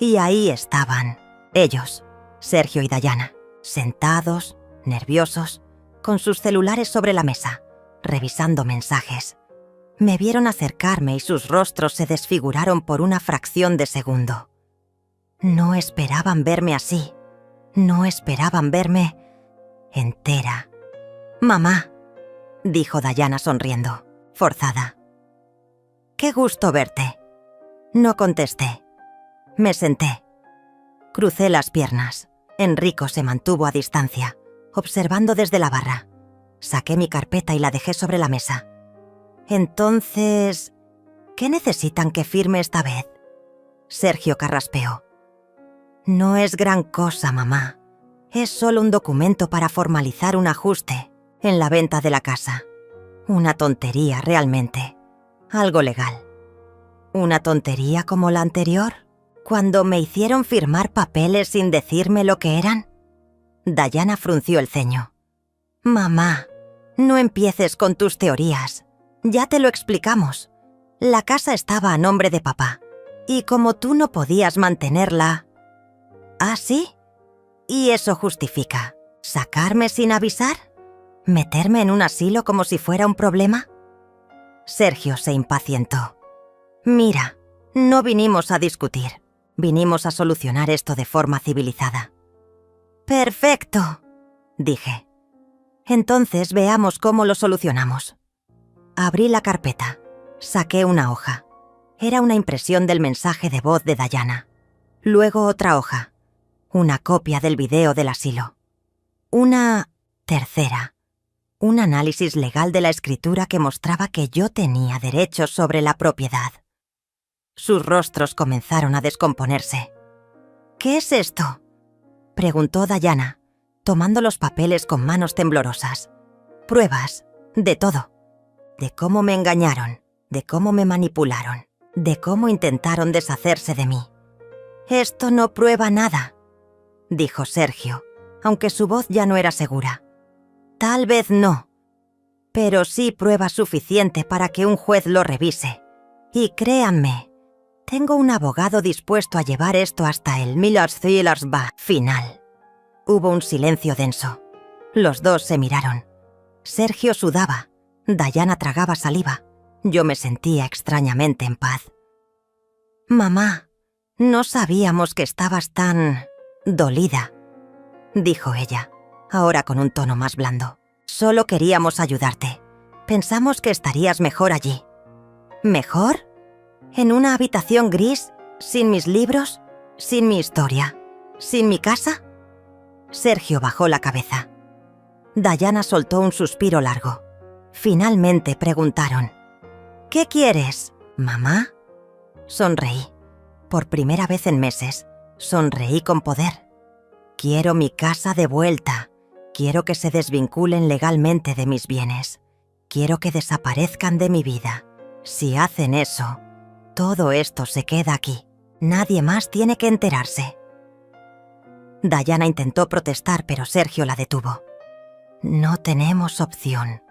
Y ahí estaban, ellos, Sergio y Dayana, sentados, nerviosos, con sus celulares sobre la mesa, revisando mensajes. Me vieron acercarme y sus rostros se desfiguraron por una fracción de segundo. No esperaban verme así. No esperaban verme entera. «Mamá», dijo Dayana sonriendo, forzada. «Qué gusto verte». No contesté. Me senté. Crucé las piernas. Enrico se mantuvo a distancia, observando desde la barra. Saqué mi carpeta y la dejé sobre la mesa. «Entonces, ¿qué necesitan que firme esta vez?», Sergio carraspeó. «No es gran cosa, mamá. Es solo un documento para formalizar un ajuste en la venta de la casa. Una tontería realmente. Algo legal». «¿Una tontería como la anterior? ¿Cuando me hicieron firmar papeles sin decirme lo que eran?». Dayana frunció el ceño. «Mamá, no empieces con tus teorías. Ya te lo explicamos. La casa estaba a nombre de papá. Y como tú no podías mantenerla... ¿Ah, sí? ¿Y eso justifica sacarme sin avisar? ¿Meterme en un asilo como si fuera un problema? Sergio se impacientó. Mira, no vinimos a discutir. Vinimos a solucionar esto de forma civilizada. ¡Perfecto!, dije. Entonces veamos cómo lo solucionamos. Abrí la carpeta. Saqué una hoja. Era una impresión del mensaje de voz de Diana. Luego otra hoja. Una copia del video del asilo. Una tercera. Un análisis legal de la escritura que mostraba que yo tenía derechos sobre la propiedad. Sus rostros comenzaron a descomponerse. ¿Qué es esto?, preguntó Diana, tomando los papeles con manos temblorosas. Pruebas, de todo. De cómo me engañaron, de cómo me manipularon, de cómo intentaron deshacerse de mí. Esto no prueba nada, dijo Sergio, aunque su voz ya no era segura. Tal vez no, pero sí prueba suficiente para que un juez lo revise. Y créanme, tengo un abogado dispuesto a llevar esto hasta el final. Hubo un silencio denso. Los dos se miraron. Sergio sudaba. Diana tragaba saliva. Yo me sentía extrañamente en paz. «Mamá, no sabíamos que estabas tan... dolida», dijo ella, ahora con un tono más blando. «Solo queríamos ayudarte. Pensamos que estarías mejor allí». ¿Mejor? ¿En una habitación gris? ¿Sin mis libros? ¿Sin mi historia? ¿Sin mi casa? Sergio bajó la cabeza. Diana soltó un suspiro largo. Finalmente preguntaron: «¿Qué quieres, mamá?» Sonreí. Por primera vez en meses, sonreí con poder. Quiero mi casa de vuelta. Quiero que se desvinculen legalmente de mis bienes. Quiero que desaparezcan de mi vida. Si hacen eso, todo esto se queda aquí. Nadie más tiene que enterarse. Diana intentó protestar, pero Sergio la detuvo. «No tenemos opción»,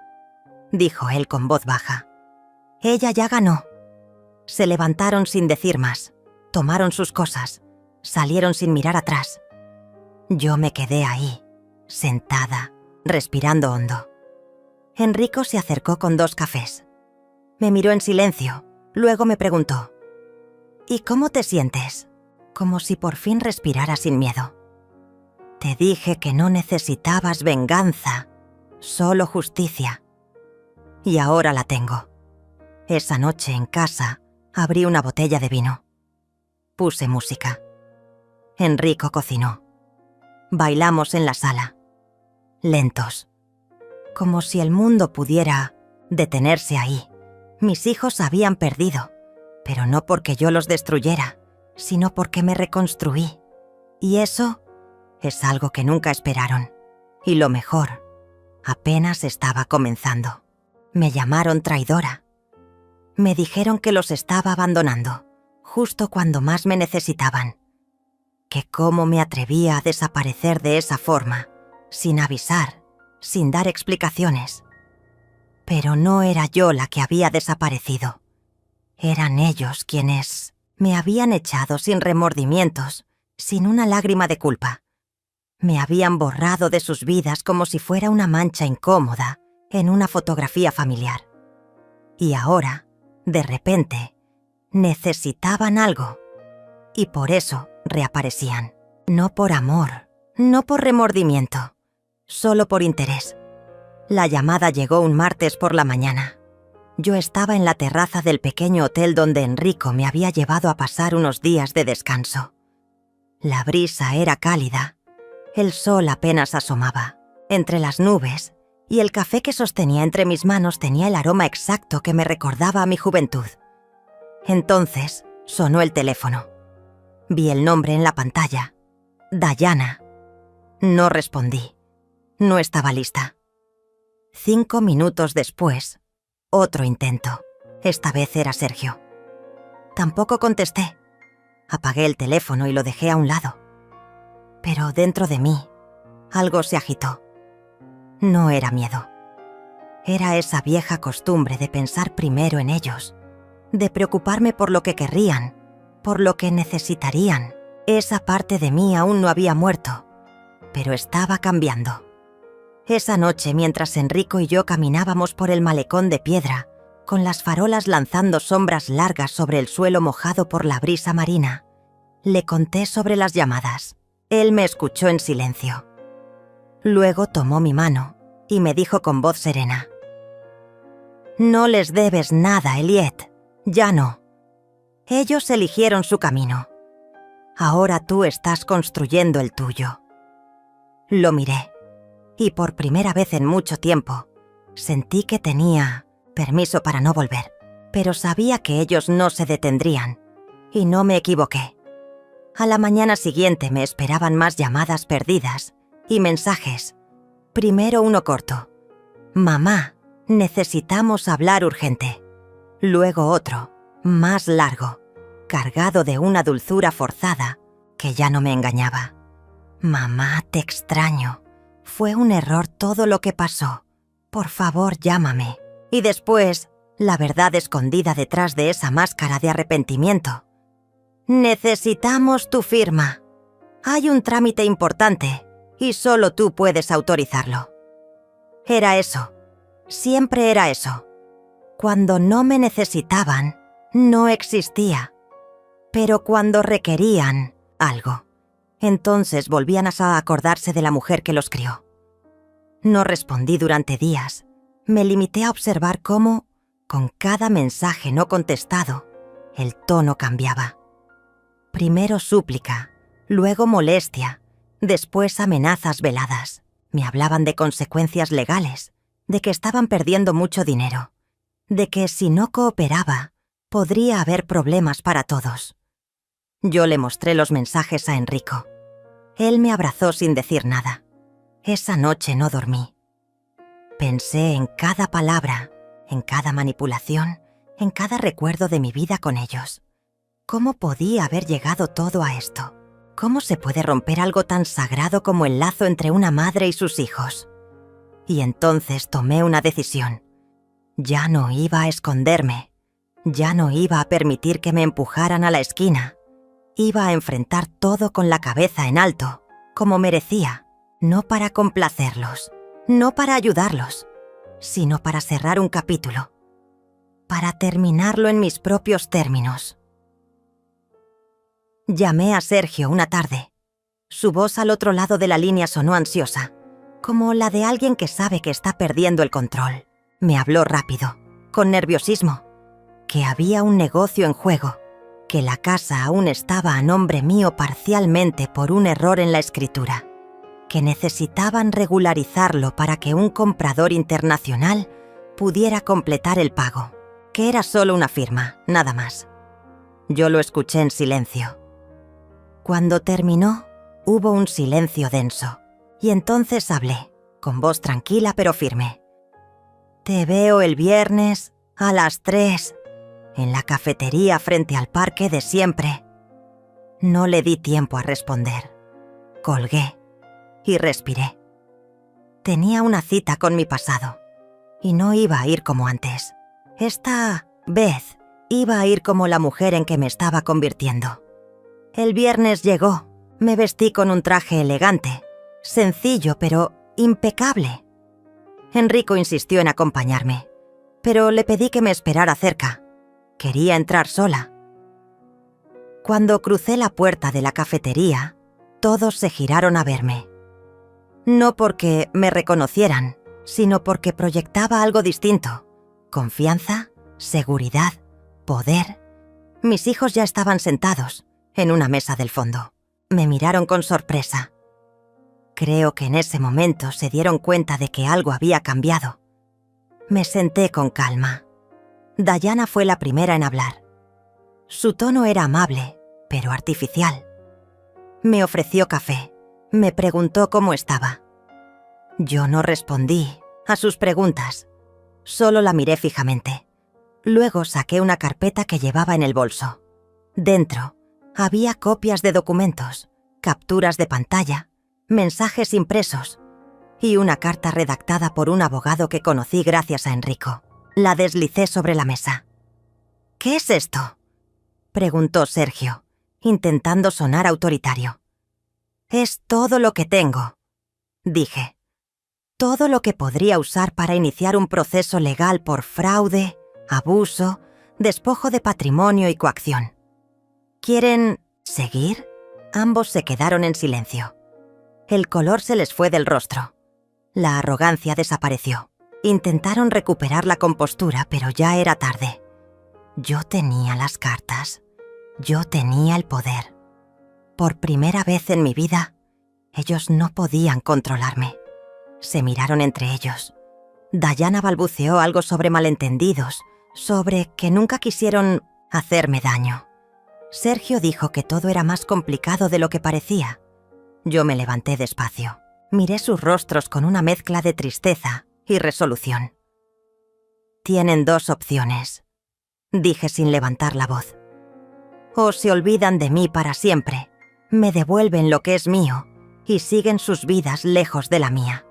dijo él con voz baja. «Ella ya ganó». Se levantaron sin decir más, tomaron sus cosas, salieron sin mirar atrás. Yo me quedé ahí, sentada, respirando hondo. Enrico se acercó con 2 cafés. Me miró en silencio, luego me preguntó: «¿Y cómo te sientes?», como si por fin respirara sin miedo. «Te dije que no necesitabas venganza, solo justicia. Y ahora la tengo». Esa noche en casa abrí una botella de vino. Puse música. Enrico cocinó. Bailamos en la sala. Lentos. Como si el mundo pudiera detenerse ahí. Mis hijos habían perdido, pero no porque yo los destruyera, sino porque me reconstruí. Y eso es algo que nunca esperaron. Y lo mejor, apenas estaba comenzando. Me llamaron traidora. Me dijeron que los estaba abandonando, justo cuando más me necesitaban. Que cómo me atrevía a desaparecer de esa forma, sin avisar, sin dar explicaciones. Pero no era yo la que había desaparecido. Eran ellos quienes me habían echado sin remordimientos, sin una lágrima de culpa. Me habían borrado de sus vidas como si fuera una mancha incómoda en una fotografía familiar. Y ahora, de repente, necesitaban algo. Y por eso reaparecían. No por amor, no por remordimiento, solo por interés. La llamada llegó un martes por la mañana. Yo estaba en la terraza del pequeño hotel donde Enrico me había llevado a pasar unos días de descanso. La brisa era cálida. El sol apenas asomaba entre las nubes y el café que sostenía entre mis manos tenía el aroma exacto que me recordaba a mi juventud. Entonces sonó el teléfono. Vi el nombre en la pantalla. Diana. No respondí. No estaba lista. 5 minutos después, otro intento. Esta vez era Sergio. Tampoco contesté. Apagué el teléfono y lo dejé a un lado. Pero dentro de mí, algo se agitó. No era miedo. Era esa vieja costumbre de pensar primero en ellos, de preocuparme por lo que querrían, por lo que necesitarían. Esa parte de mí aún no había muerto, pero estaba cambiando. Esa noche, mientras Enrico y yo caminábamos por el malecón de piedra, con las farolas lanzando sombras largas sobre el suelo mojado por la brisa marina, le conté sobre las llamadas. Él me escuchó en silencio. Luego tomó mi mano y me dijo con voz serena: «No les debes nada, Elliot. Ya no. Ellos eligieron su camino. Ahora tú estás construyendo el tuyo». Lo miré, y por primera vez en mucho tiempo, sentí que tenía permiso para no volver, pero sabía que ellos no se detendrían, y no me equivoqué. A la mañana siguiente me esperaban más llamadas perdidas y mensajes. Primero uno corto: «Mamá, necesitamos hablar urgente». Luego otro, más largo, cargado de una dulzura forzada que ya no me engañaba: «Mamá, te extraño. Fue un error todo lo que pasó. Por favor, llámame». Y después, la verdad escondida detrás de esa máscara de arrepentimiento: «Necesitamos tu firma. Hay un trámite importante y solo tú puedes autorizarlo». Era eso. Siempre era eso. Cuando no me necesitaban, no existía. Pero cuando requerían algo, entonces volvían a acordarse de la mujer que los crió. No respondí durante días. Me limité a observar cómo, con cada mensaje no contestado, el tono cambiaba. Primero súplica, luego molestia, después amenazas veladas. Me hablaban de consecuencias legales, de que estaban perdiendo mucho dinero, de que si no cooperaba, podría haber problemas para todos. Yo le mostré los mensajes a Enrico. Él me abrazó sin decir nada. Esa noche no dormí. Pensé en cada palabra, en cada manipulación, en cada recuerdo de mi vida con ellos. ¿Cómo podía haber llegado todo a esto? ¿Cómo se puede romper algo tan sagrado como el lazo entre una madre y sus hijos? Y entonces tomé una decisión. Ya no iba a esconderme. Ya no iba a permitir que me empujaran a la esquina. Iba a enfrentar todo con la cabeza en alto, como merecía, no para complacerlos, no para ayudarlos, sino para cerrar un capítulo, para terminarlo en mis propios términos. Llamé a Sergio una tarde. Su voz al otro lado de la línea sonó ansiosa, como la de alguien que sabe que está perdiendo el control. Me habló rápido, con nerviosismo, que había un negocio en juego, que la casa aún estaba a nombre mío parcialmente por un error en la escritura, que necesitaban regularizarlo para que un comprador internacional pudiera completar el pago, que era solo una firma, nada más. Yo lo escuché en silencio. Cuando terminó, hubo un silencio denso, y entonces hablé, con voz tranquila pero firme. «Te veo el viernes a las 3, en la cafetería frente al parque de siempre». No le di tiempo a responder. Colgué y respiré. Tenía una cita con mi pasado, y no iba a ir como antes. Esta vez iba a ir como la mujer en que me estaba convirtiendo. El viernes llegó. Me vestí con un traje elegante, sencillo pero impecable. Enrico insistió en acompañarme, pero le pedí que me esperara cerca. Quería entrar sola. Cuando crucé la puerta de la cafetería, todos se giraron a verme. No porque me reconocieran, sino porque proyectaba algo distinto. Confianza, seguridad, poder. Mis hijos ya estaban sentados en una mesa del fondo. Me miraron con sorpresa. Creo que en ese momento se dieron cuenta de que algo había cambiado. Me senté con calma. Dayana fue la primera en hablar. Su tono era amable, pero artificial. Me ofreció café. Me preguntó cómo estaba. Yo no respondí a sus preguntas. Solo la miré fijamente. Luego saqué una carpeta que llevaba en el bolso. Dentro había copias de documentos, capturas de pantalla, mensajes impresos. y una carta redactada por un abogado que conocí gracias a Enrico. La deslicé sobre la mesa. «¿Qué es esto?», preguntó Sergio, intentando sonar autoritario. «Es todo lo que tengo», dije. «Todo lo que podría usar para iniciar un proceso legal por fraude, abuso, despojo de patrimonio y coacción. ¿Quieren seguir?». Ambos se quedaron en silencio. El color se les fue del rostro. La arrogancia desapareció. Intentaron recuperar la compostura, pero ya era tarde. Yo tenía las cartas. Yo tenía el poder. Por primera vez en mi vida, ellos no podían controlarme. Se miraron entre ellos. Dayana balbuceó algo sobre malentendidos, sobre que nunca quisieron hacerme daño. Sergio dijo que todo era más complicado de lo que parecía. Yo me levanté despacio. Miré sus rostros con una mezcla de tristeza y resolución. «Tienen 2 opciones», dije sin levantar la voz. «O se olvidan de mí para siempre, me devuelven lo que es mío y siguen sus vidas lejos de la mía.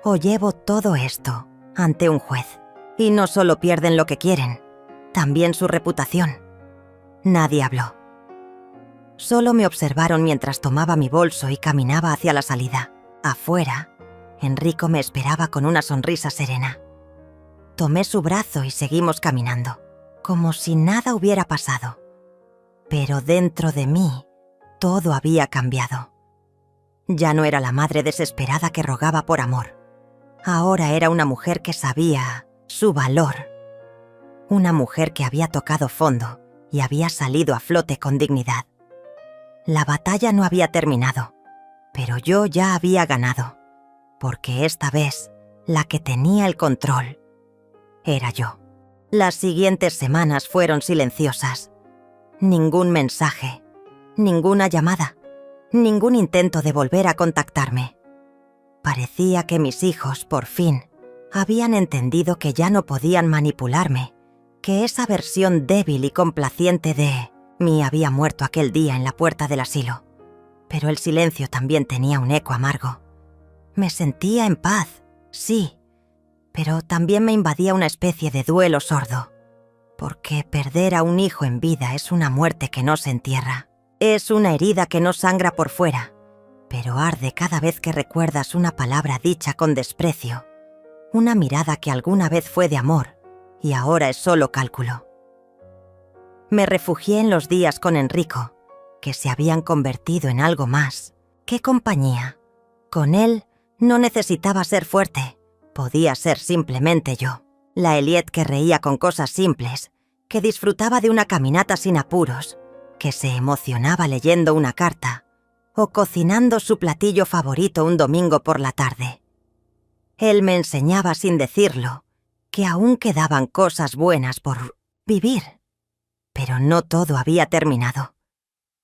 O llevo todo esto ante un juez y no solo pierden lo que quieren, también su reputación». Nadie habló. Solo me observaron mientras tomaba mi bolso y caminaba hacia la salida. Afuera, Enrico me esperaba con una sonrisa serena. Tomé su brazo y seguimos caminando, como si nada hubiera pasado. Pero dentro de mí, todo había cambiado. Ya no era la madre desesperada que rogaba por amor. Ahora era una mujer que sabía su valor. Una mujer que había tocado fondo y había salido a flote con dignidad. La batalla no había terminado, pero yo ya había ganado, porque esta vez la que tenía el control era yo. Las siguientes semanas fueron silenciosas. Ningún mensaje, ninguna llamada, ningún intento de volver a contactarme. Parecía que mis hijos, por fin, habían entendido que ya no podían manipularme, que esa versión débil y complaciente de mí había muerto aquel día en la puerta del asilo. Pero el silencio también tenía un eco amargo. Me sentía en paz, sí, pero también me invadía una especie de duelo sordo, porque perder a un hijo en vida es una muerte que no se entierra. Es una herida que no sangra por fuera, pero arde cada vez que recuerdas una palabra dicha con desprecio, una mirada que alguna vez fue de amor y ahora es solo cálculo. Me refugié en los días con Enrico, que se habían convertido en algo más. ¡Qué compañía! Con él no necesitaba ser fuerte, podía ser simplemente yo. La Eliette que reía con cosas simples, que disfrutaba de una caminata sin apuros, que se emocionaba leyendo una carta o cocinando su platillo favorito un domingo por la tarde. Él me enseñaba sin decirlo que aún quedaban cosas buenas por vivir. Pero no todo había terminado.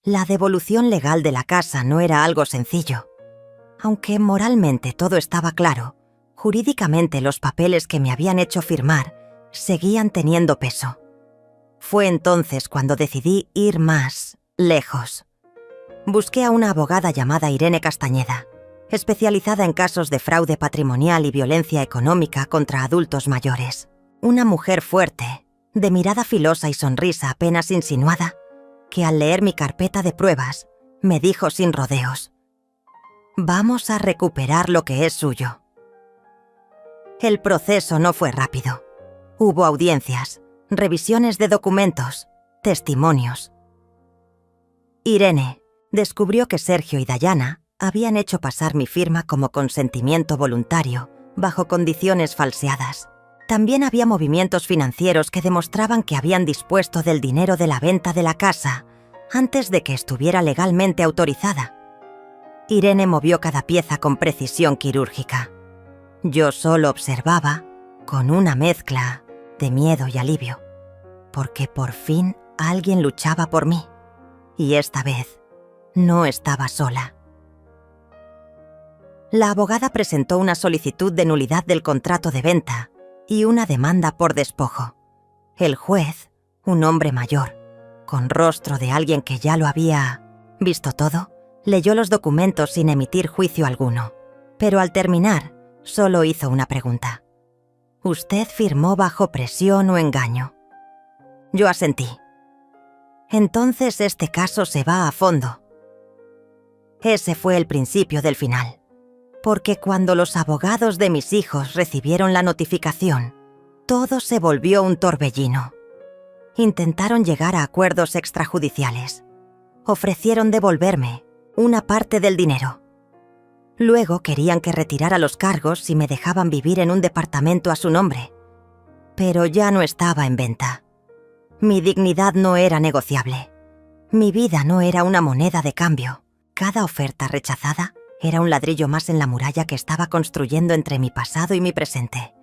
La devolución legal de la casa no era algo sencillo. Aunque moralmente todo estaba claro, jurídicamente los papeles que me habían hecho firmar seguían teniendo peso. Fue entonces cuando decidí ir más lejos. Busqué a una abogada llamada Irene Castañeda, especializada en casos de fraude patrimonial y violencia económica contra adultos mayores. Una mujer fuerte, de mirada filosa y sonrisa apenas insinuada, que al leer mi carpeta de pruebas me dijo sin rodeos: «Vamos a recuperar lo que es suyo». El proceso no fue rápido. Hubo audiencias, revisiones de documentos, testimonios. Irene descubrió que Sergio y Dayana habían hecho pasar mi firma como consentimiento voluntario, bajo condiciones falseadas. También había movimientos financieros que demostraban que habían dispuesto del dinero de la venta de la casa antes de que estuviera legalmente autorizada. Irene movió cada pieza con precisión quirúrgica. Yo solo observaba con una mezcla de miedo y alivio, porque por fin alguien luchaba por mí, y esta vez no estaba sola. La abogada presentó una solicitud de nulidad del contrato de venta y una demanda por despojo. El juez, un hombre mayor, con rostro de alguien que ya lo había visto todo, leyó los documentos sin emitir juicio alguno, Pero al terminar, solo hizo una pregunta. ¿Usted firmó bajo presión o engaño? Yo asentí. Entonces este caso se va a fondo. Ese fue el principio del final, porque cuando los abogados de mis hijos recibieron la notificación, todo se volvió un torbellino. Intentaron llegar a acuerdos extrajudiciales. Ofrecieron devolverme una parte del dinero. Luego querían que retirara los cargos si me dejaban vivir en un departamento a su nombre. Pero ya no estaba en venta. Mi dignidad no era negociable. Mi vida no era una moneda de cambio. Cada oferta rechazada era un ladrillo más en la muralla que estaba construyendo entre mi pasado y mi presente.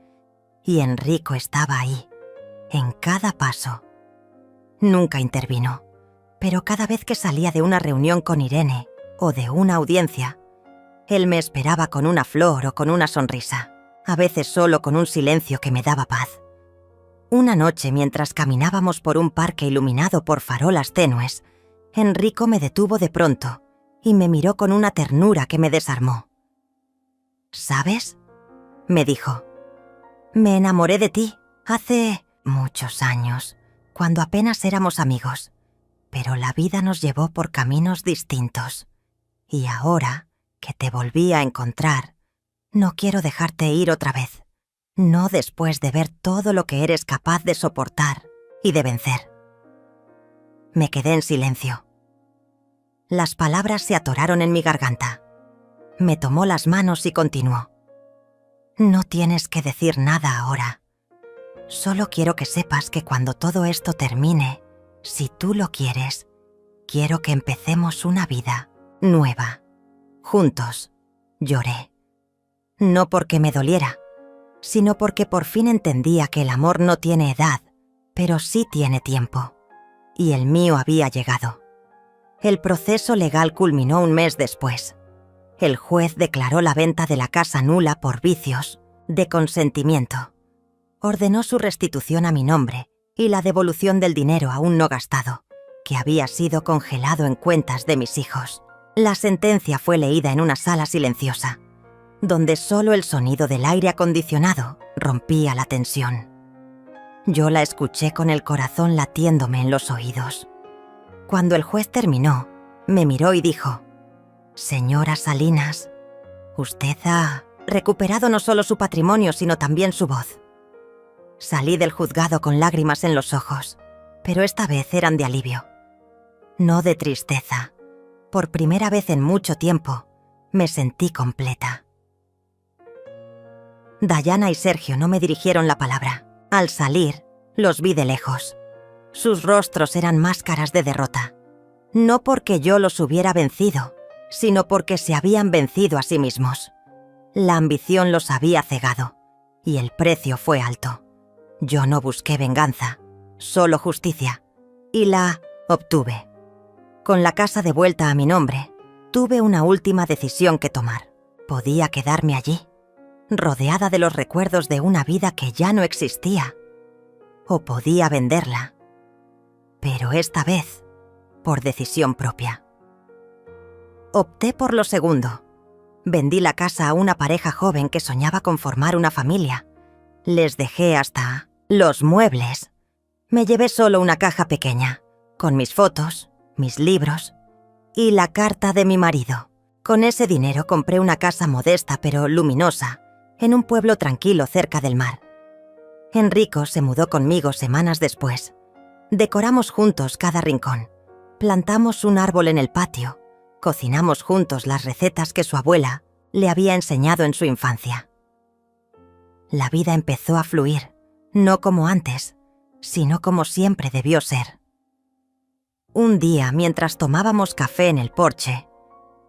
Y Enrico estaba ahí, en cada paso. Nunca intervino, pero cada vez que salía de una reunión con Irene o de una audiencia, él me esperaba con una flor o con una sonrisa, a veces solo con un silencio que me daba paz. Una noche, mientras caminábamos por un parque iluminado por farolas tenues, Enrico me detuvo de pronto y me miró con una ternura que me desarmó. ¿Sabes?, me dijo. Me enamoré de ti hace muchos años, cuando apenas éramos amigos, pero la vida nos llevó por caminos distintos. Y ahora que te volví a encontrar, no quiero dejarte ir otra vez. No después de ver todo lo que eres capaz de soportar y de vencer. Me quedé en silencio. Las palabras se atoraron en mi garganta. Me tomó las manos y continuó. No tienes que decir nada ahora. Solo quiero que sepas que cuando todo esto termine, si tú lo quieres, quiero que empecemos una vida nueva. Juntos. Lloré. No porque me doliera, sino porque por fin entendía que el amor no tiene edad, pero sí tiene tiempo. Y el mío había llegado. El proceso legal culminó un mes después. El juez declaró la venta de la casa nula por vicios de consentimiento. Ordenó su restitución a mi nombre y la devolución del dinero aún no gastado, que había sido congelado en cuentas de mis hijos. La sentencia fue leída en una sala silenciosa, donde solo el sonido del aire acondicionado rompía la tensión. Yo la escuché con el corazón latiéndome en los oídos. Cuando el juez terminó, me miró y dijo: «Señora Salinas, usted ha recuperado no solo su patrimonio, sino también su voz». Salí del juzgado con lágrimas en los ojos, pero esta vez eran de alivio. No de tristeza. Por primera vez en mucho tiempo, me sentí completa. Dayana y Sergio no me dirigieron la palabra. Al salir, los vi de lejos. Sus rostros eran máscaras de derrota. No porque yo los hubiera vencido, sino porque se habían vencido a sí mismos. La ambición los había cegado, y el precio fue alto. Yo no busqué venganza, solo justicia, y la obtuve. Con la casa de vuelta a mi nombre, tuve una última decisión que tomar. Podía quedarme allí, rodeada de los recuerdos de una vida que ya no existía, o podía venderla, pero esta vez por decisión propia. Opté por lo segundo. Vendí la casa a una pareja joven que soñaba con formar una familia. Les dejé hasta los muebles. Me llevé solo una caja pequeña, con mis fotos, mis libros y la carta de mi marido. Con ese dinero compré una casa modesta pero luminosa, en un pueblo tranquilo cerca del mar. Enrico se mudó conmigo semanas después. Decoramos juntos cada rincón. Plantamos un árbol en el patio. Cocinamos juntos las recetas que su abuela le había enseñado en su infancia. La vida empezó a fluir, no como antes, sino como siempre debió ser. Un día, mientras tomábamos café en el porche,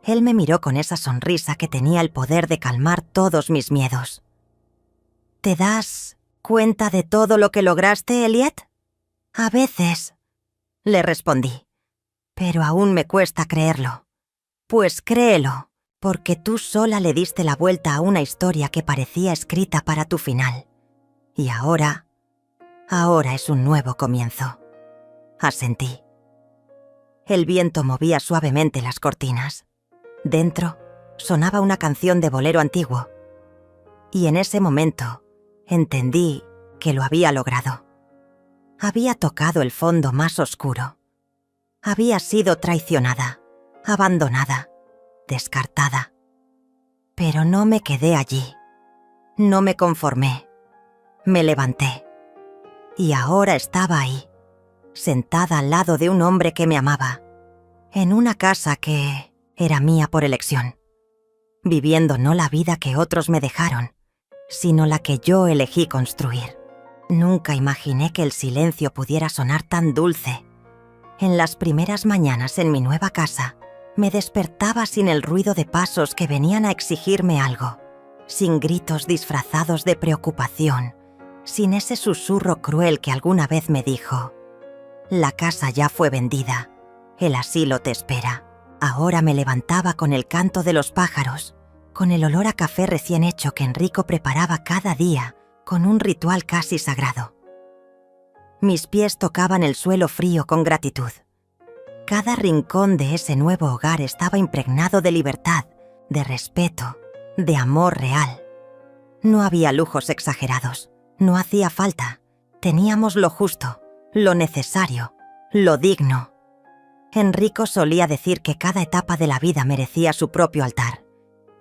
él me miró con esa sonrisa que tenía el poder de calmar todos mis miedos. ¿Te das cuenta de todo lo que lograste, Elliot? A veces, le respondí, pero aún me cuesta creerlo. Pues créelo, porque tú sola le diste la vuelta a una historia que parecía escrita para tu final. Y ahora es un nuevo comienzo. Asentí. El viento movía suavemente las cortinas. Dentro, sonaba una canción de bolero antiguo. Y en ese momento entendí que lo había logrado. Había tocado el fondo más oscuro. Había sido traicionada, abandonada, descartada. Pero no me quedé allí. No me conformé. Me levanté. Y ahora estaba ahí, sentada al lado de un hombre que me amaba, en una casa que era mía por elección, viviendo no la vida que otros me dejaron, sino la que yo elegí construir. Nunca imaginé que el silencio pudiera sonar tan dulce. En las primeras mañanas en mi nueva casa, me despertaba sin el ruido de pasos que venían a exigirme algo, sin gritos disfrazados de preocupación, sin ese susurro cruel que alguna vez me dijo: «La casa ya fue vendida, el asilo te espera». Ahora me levantaba con el canto de los pájaros, con el olor a café recién hecho que Enrico preparaba cada día, con un ritual casi sagrado. Mis pies tocaban el suelo frío con gratitud. Cada rincón de ese nuevo hogar estaba impregnado de libertad, de respeto, de amor real. No había lujos exagerados, no hacía falta. Teníamos lo justo, lo necesario, lo digno. Enrico solía decir que cada etapa de la vida merecía su propio altar,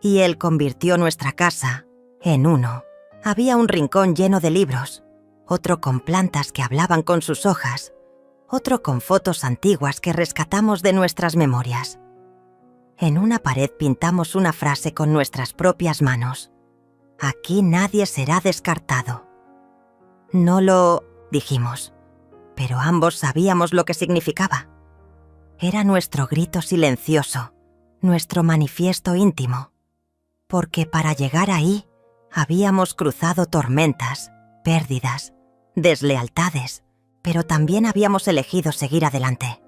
y él convirtió nuestra casa en uno. Había un rincón lleno de libros, otro con plantas que hablaban con sus hojas, otro con fotos antiguas que rescatamos de nuestras memorias. En una pared pintamos una frase con nuestras propias manos: «Aquí nadie será descartado». No lo dijimos, pero ambos sabíamos lo que significaba. Era nuestro grito silencioso, nuestro manifiesto íntimo, porque para llegar ahí habíamos cruzado tormentas, pérdidas, deslealtades, pero también habíamos elegido seguir adelante.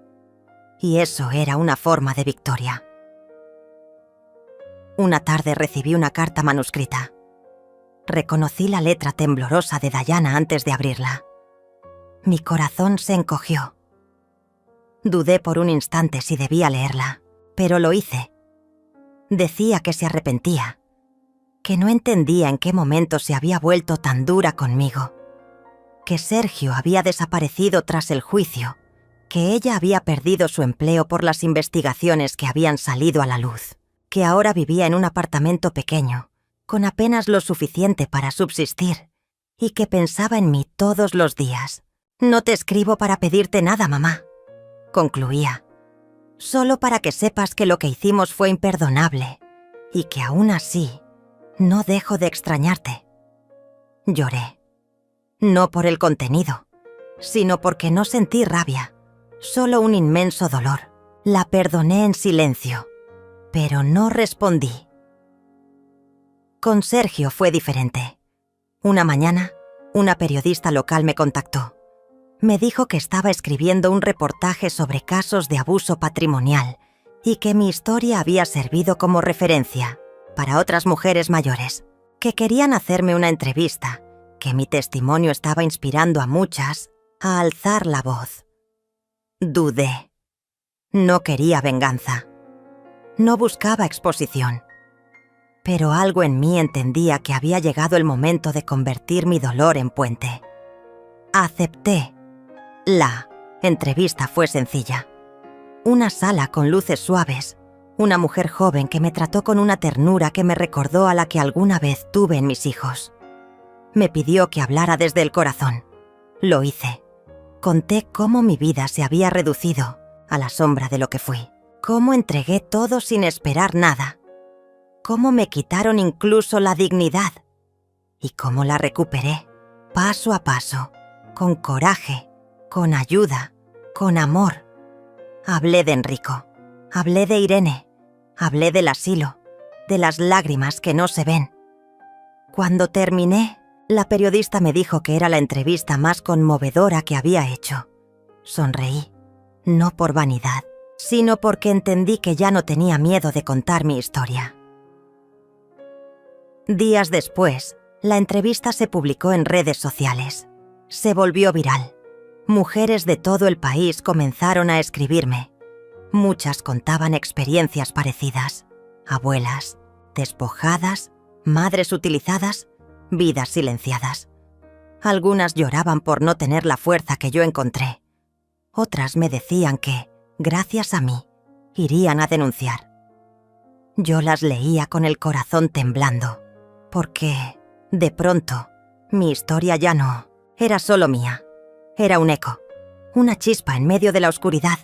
Y eso era una forma de victoria. Una tarde recibí una carta manuscrita. Reconocí la letra temblorosa de Diana antes de abrirla. Mi corazón se encogió. Dudé por un instante si debía leerla, pero lo hice. Decía que se arrepentía, que no entendía en qué momento se había vuelto tan dura conmigo, que Sergio había desaparecido tras el juicio, que ella había perdido su empleo por las investigaciones que habían salido a la luz, que ahora vivía en un apartamento pequeño, con apenas lo suficiente para subsistir, y que pensaba en mí todos los días. «No te escribo para pedirte nada, mamá», concluía, «solo para que sepas que lo que hicimos fue imperdonable y que aún así no dejo de extrañarte». Lloré. No por el contenido, sino porque no sentí rabia, solo un inmenso dolor. La perdoné en silencio, pero no respondí. Con Sergio fue diferente. Una mañana, una periodista local me contactó. Me dijo que estaba escribiendo un reportaje sobre casos de abuso patrimonial y que mi historia había servido como referencia para otras mujeres mayores, que querían hacerme una entrevista, que mi testimonio estaba inspirando a muchas a alzar la voz. Dudé. No quería venganza. No buscaba exposición. Pero algo en mí entendía que había llegado el momento de convertir mi dolor en puente. Acepté. La entrevista fue sencilla. Una sala con luces suaves, una mujer joven que me trató con una ternura que me recordó a la que alguna vez tuve en mis hijos. Me pidió que hablara desde el corazón. Lo hice. Conté cómo mi vida se había reducido a la sombra de lo que fui, cómo entregué todo sin esperar nada, cómo me quitaron incluso la dignidad y cómo la recuperé, paso a paso, con coraje, con ayuda, con amor. Hablé de Enrico, hablé de Irene, hablé del asilo, de las lágrimas que no se ven. Cuando terminé, la periodista me dijo que era la entrevista más conmovedora que había hecho. Sonreí, no por vanidad, sino porque entendí que ya no tenía miedo de contar mi historia. Días después, la entrevista se publicó en redes sociales. Se volvió viral. Mujeres de todo el país comenzaron a escribirme. Muchas contaban experiencias parecidas. Abuelas, Despojadas, madres utilizadas, vidas silenciadas. Algunas lloraban por no tener la fuerza que yo encontré. Otras me decían que, gracias a mí, irían a denunciar. Yo las leía con el corazón temblando, porque, de pronto, mi historia ya no era solo mía. Era un eco, una chispa en medio de la oscuridad.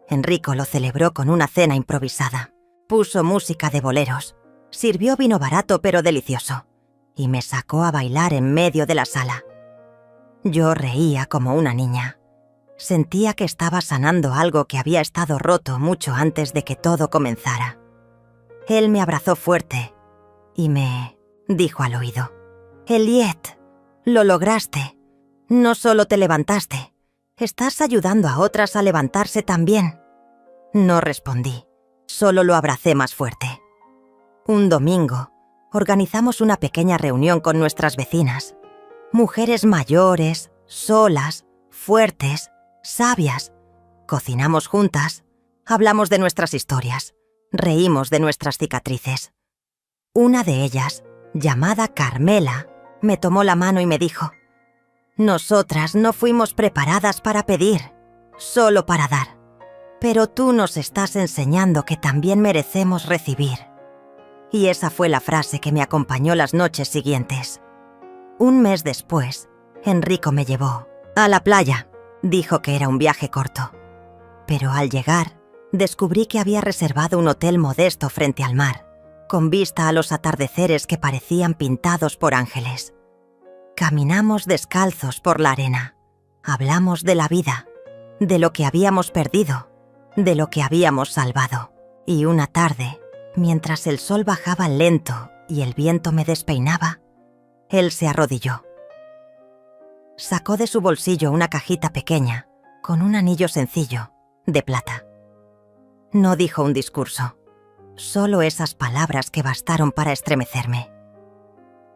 Enrico lo celebró con una cena improvisada. Puso música de boleros, sirvió vino barato pero delicioso, y me sacó a bailar en medio de la sala. Yo reía como una niña. Sentía que estaba sanando algo que había estado roto mucho antes de que todo comenzara. Él me abrazó fuerte y me dijo al oído: «Eliette, lo lograste. No solo te levantaste, estás ayudando a otras a levantarse también». No respondí, solo lo abracé más fuerte. Un domingo, organizamos una pequeña reunión con nuestras vecinas. Mujeres mayores, solas, fuertes, sabias. Cocinamos juntas, hablamos de nuestras historias, reímos de nuestras cicatrices. Una de ellas, llamada Carmela, me tomó la mano y me dijo: «Nosotras no fuimos preparadas para pedir, solo para dar. Pero tú nos estás enseñando que también merecemos recibir». Y esa fue la frase que me acompañó las noches siguientes. Un mes después, Enrico me llevó a la playa. Dijo que era un viaje corto. Pero al llegar, descubrí que había reservado un hotel modesto frente al mar, con vista a los atardeceres que parecían pintados por ángeles. Caminamos descalzos por la arena. Hablamos de la vida, de lo que habíamos perdido, de lo que habíamos salvado. Y una tarde, mientras el sol bajaba lento y el viento me despeinaba, él se arrodilló. Sacó de su bolsillo una cajita pequeña, con un anillo sencillo, de plata. No dijo un discurso, solo esas palabras que bastaron para estremecerme.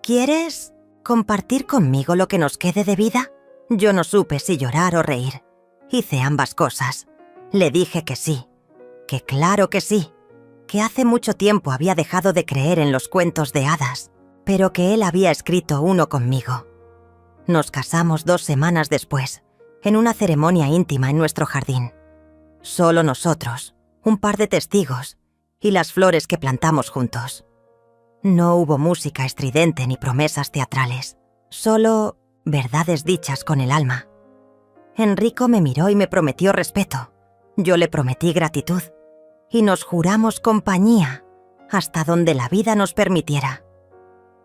«¿Quieres compartir conmigo lo que nos quede de vida?» Yo no supe si llorar o reír. Hice ambas cosas. Le dije que sí, que claro que sí, que hace mucho tiempo había dejado de creer en los cuentos de hadas, pero que él había escrito uno conmigo. Nos casamos 2 semanas después, en una ceremonia íntima en nuestro jardín. Solo nosotros, un par de testigos y las flores que plantamos juntos. No hubo música estridente ni promesas teatrales, solo verdades dichas con el alma. Enrico me miró y me prometió respeto. Yo le prometí gratitud y nos juramos compañía hasta donde la vida nos permitiera.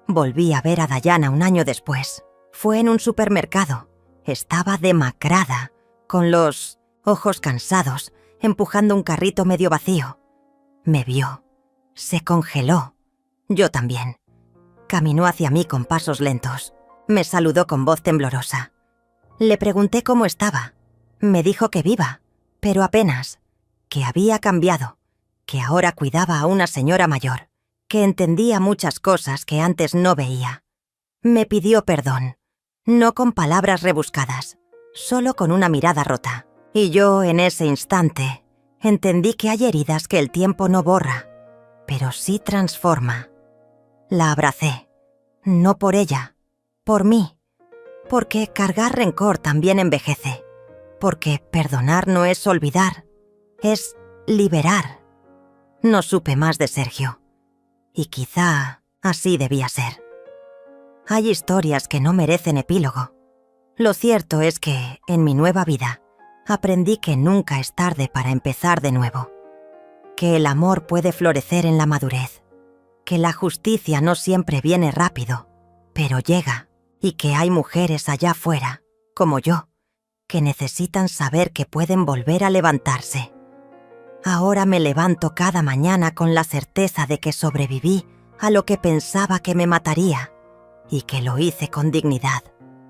Volví a ver a Dayana un año después. Fue en un supermercado. Estaba demacrada, con los ojos cansados, empujando un carrito medio vacío. Me vio. Se congeló. Yo también. Caminó hacia mí con pasos lentos. Me saludó con voz temblorosa. Le pregunté cómo estaba. Me dijo que viva, pero apenas. Que había cambiado. Que ahora cuidaba a una señora mayor. Que entendía muchas cosas que antes no veía. Me pidió perdón. No con palabras rebuscadas, solo con una mirada rota. Y yo, en ese instante, entendí que hay heridas que el tiempo no borra, pero sí transforma. La abracé, no por ella, por mí, porque cargar rencor también envejece, porque perdonar no es olvidar, es liberar. No supe más de Sergio, y quizá así debía ser. Hay historias que no merecen epílogo. Lo cierto es que, en mi nueva vida, aprendí que nunca es tarde para empezar de nuevo. Que el amor puede florecer en la madurez. Que la justicia no siempre viene rápido, pero llega. Y que hay mujeres allá afuera, como yo, que necesitan saber que pueden volver a levantarse. Ahora me levanto cada mañana con la certeza de que sobreviví a lo que pensaba que me mataría. Y que lo hice con dignidad,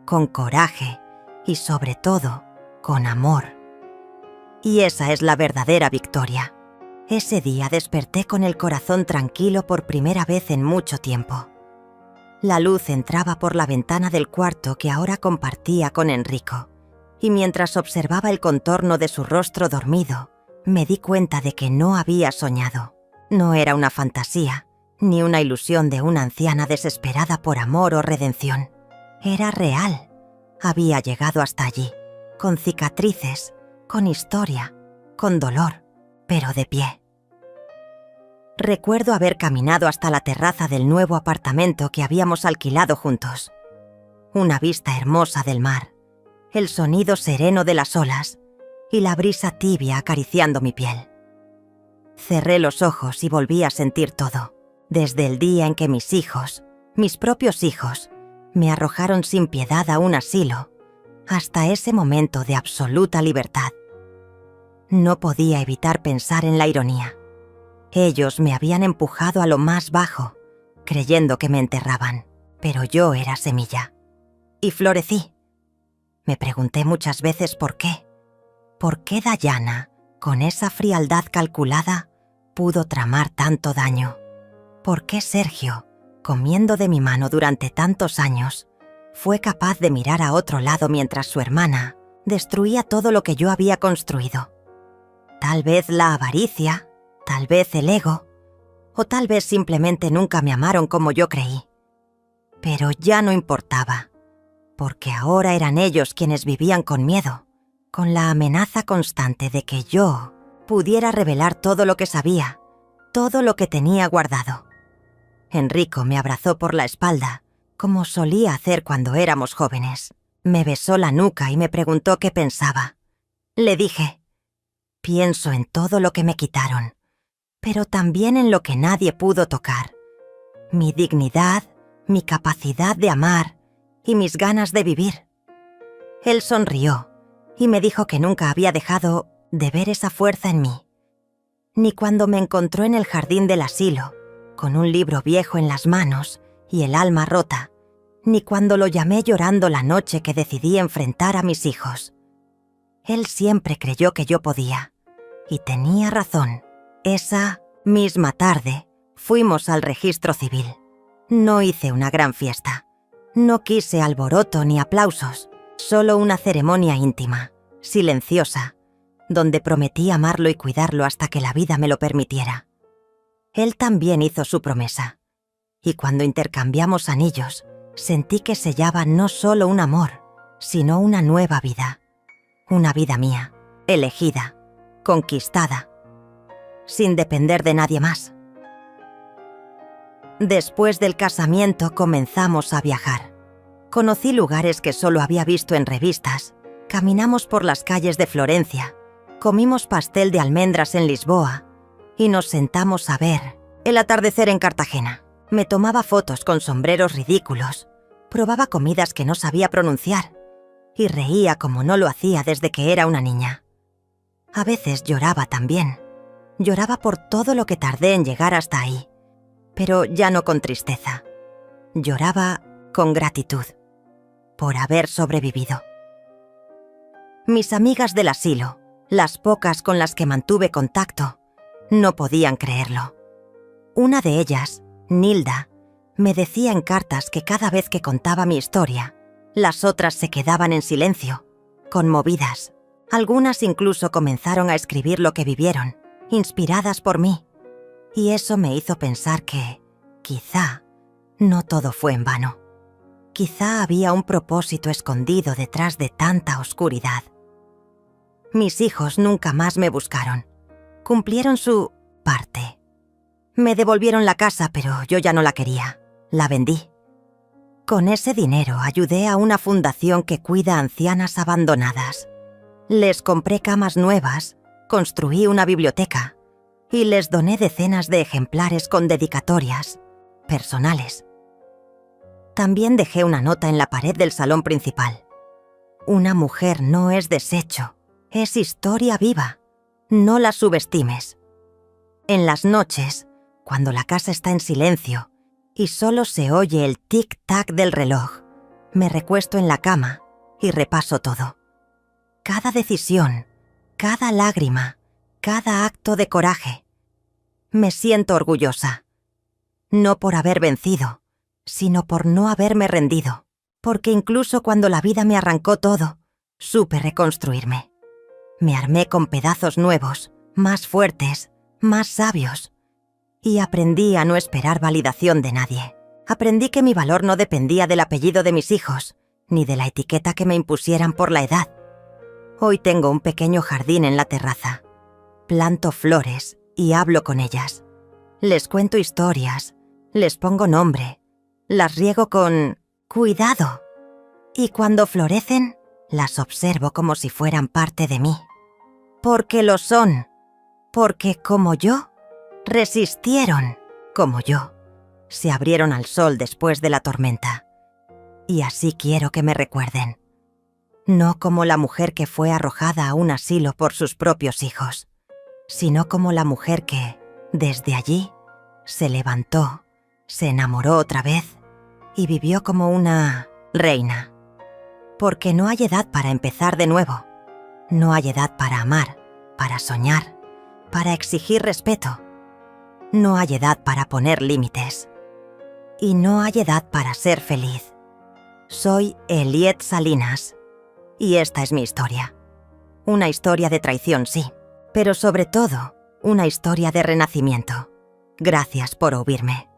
con coraje y sobre todo, con amor. Y esa es la verdadera victoria. Ese día desperté con el corazón tranquilo por primera vez en mucho tiempo. La luz entraba por la ventana del cuarto que ahora compartía con Enrico, y mientras observaba el contorno de su rostro dormido, me di cuenta de que no había soñado. No era una fantasía, ni una ilusión de una anciana desesperada por amor o redención. Era real. Había llegado hasta allí, con cicatrices, con historia, con dolor, pero de pie. Recuerdo haber caminado hasta la terraza del nuevo apartamento que habíamos alquilado juntos. Una vista hermosa del mar, el sonido sereno de las olas y la brisa tibia acariciando mi piel. Cerré los ojos y volví a sentir todo, desde el día en que mis hijos, mis propios hijos, me arrojaron sin piedad a un asilo, hasta ese momento de absoluta libertad. No podía evitar pensar en la ironía. Ellos me habían empujado a lo más bajo, creyendo que me enterraban, pero yo era semilla. Y florecí. Me pregunté muchas veces por qué. ¿Por qué Dayana, con esa frialdad calculada, pudo tramar tanto daño? ¿Por qué Sergio, comiendo de mi mano durante tantos años, fue capaz de mirar a otro lado mientras su hermana destruía todo lo que yo había construido? Tal vez la avaricia, tal vez el ego, o tal vez simplemente nunca me amaron como yo creí. Pero ya no importaba, porque ahora eran ellos quienes vivían con miedo, con la amenaza constante de que yo pudiera revelar todo lo que sabía, todo lo que tenía guardado. Enrico me abrazó por la espalda, como solía hacer cuando éramos jóvenes. Me besó la nuca y me preguntó qué pensaba. Le dije: pienso en todo lo que me quitaron, pero también en lo que nadie pudo tocar. Mi dignidad, mi capacidad de amar y mis ganas de vivir. Él sonrió y me dijo que nunca había dejado de ver esa fuerza en mí. Ni cuando me encontró en el jardín del asilo, con un libro viejo en las manos y el alma rota, ni cuando lo llamé llorando la noche que decidí enfrentar a mis hijos. Él siempre creyó que yo podía, y tenía razón. Esa misma tarde fuimos al registro civil. No hice una gran fiesta. No quise alboroto ni aplausos, solo una ceremonia íntima, silenciosa, donde prometí amarlo y cuidarlo hasta que la vida me lo permitiera. Él también hizo su promesa, y cuando intercambiamos anillos, sentí que sellaba no solo un amor, sino una nueva vida. Una vida mía, elegida, conquistada, sin depender de nadie más. Después del casamiento comenzamos a viajar. Conocí lugares que solo había visto en revistas, caminamos por las calles de Florencia, comimos pastel de almendras en Lisboa y nos sentamos a ver el atardecer en Cartagena. Me tomaba fotos con sombreros ridículos, probaba comidas que no sabía pronunciar y reía como no lo hacía desde que era una niña. A veces lloraba también. Lloraba por todo lo que tardé en llegar hasta ahí, pero ya no con tristeza. Lloraba con gratitud por haber sobrevivido. Mis amigas del asilo, las pocas con las que mantuve contacto, no podían creerlo. Una de ellas, Nilda, me decía en cartas que cada vez que contaba mi historia, las otras se quedaban en silencio, conmovidas. Algunas incluso comenzaron a escribir lo que vivieron, inspiradas por mí. Y eso me hizo pensar que, quizá, no todo fue en vano. Quizá había un propósito escondido detrás de tanta oscuridad. Mis hijos nunca más me buscaron. Cumplieron su parte. Me devolvieron la casa, pero yo ya no la quería. La vendí. Con ese dinero ayudé a una fundación que cuida a ancianas abandonadas. Les compré camas nuevas, construí una biblioteca y les doné decenas de ejemplares con dedicatorias personales. También dejé una nota en la pared del salón principal. Una mujer no es desecho, es historia viva. No la subestimes. En las noches, cuando la casa está en silencio y solo se oye el tic-tac del reloj, me recuesto en la cama y repaso todo. Cada decisión, cada lágrima, cada acto de coraje. Me siento orgullosa. No por haber vencido, sino por no haberme rendido. Porque incluso cuando la vida me arrancó todo, supe reconstruirme. Me armé con pedazos nuevos, más fuertes, más sabios. Y aprendí a no esperar validación de nadie. Aprendí que mi valor no dependía del apellido de mis hijos, ni de la etiqueta que me impusieran por la edad. Hoy tengo un pequeño jardín en la terraza. Planto flores y hablo con ellas. Les cuento historias, les pongo nombre, las riego con cuidado. Y cuando florecen, las observo como si fueran parte de mí. Porque lo son. Porque como yo, resistieron como yo. Se abrieron al sol después de la tormenta. Y así quiero que me recuerden. No como la mujer que fue arrojada a un asilo por sus propios hijos, sino como la mujer que, desde allí, se levantó, se enamoró otra vez y vivió como una reina. Porque no hay edad para empezar de nuevo. No hay edad para amar, para soñar, para exigir respeto. No hay edad para poner límites. Y no hay edad para ser feliz. Soy Eliette Salinas. Y esta es mi historia. Una historia de traición, sí, pero sobre todo, una historia de renacimiento. Gracias por oírme.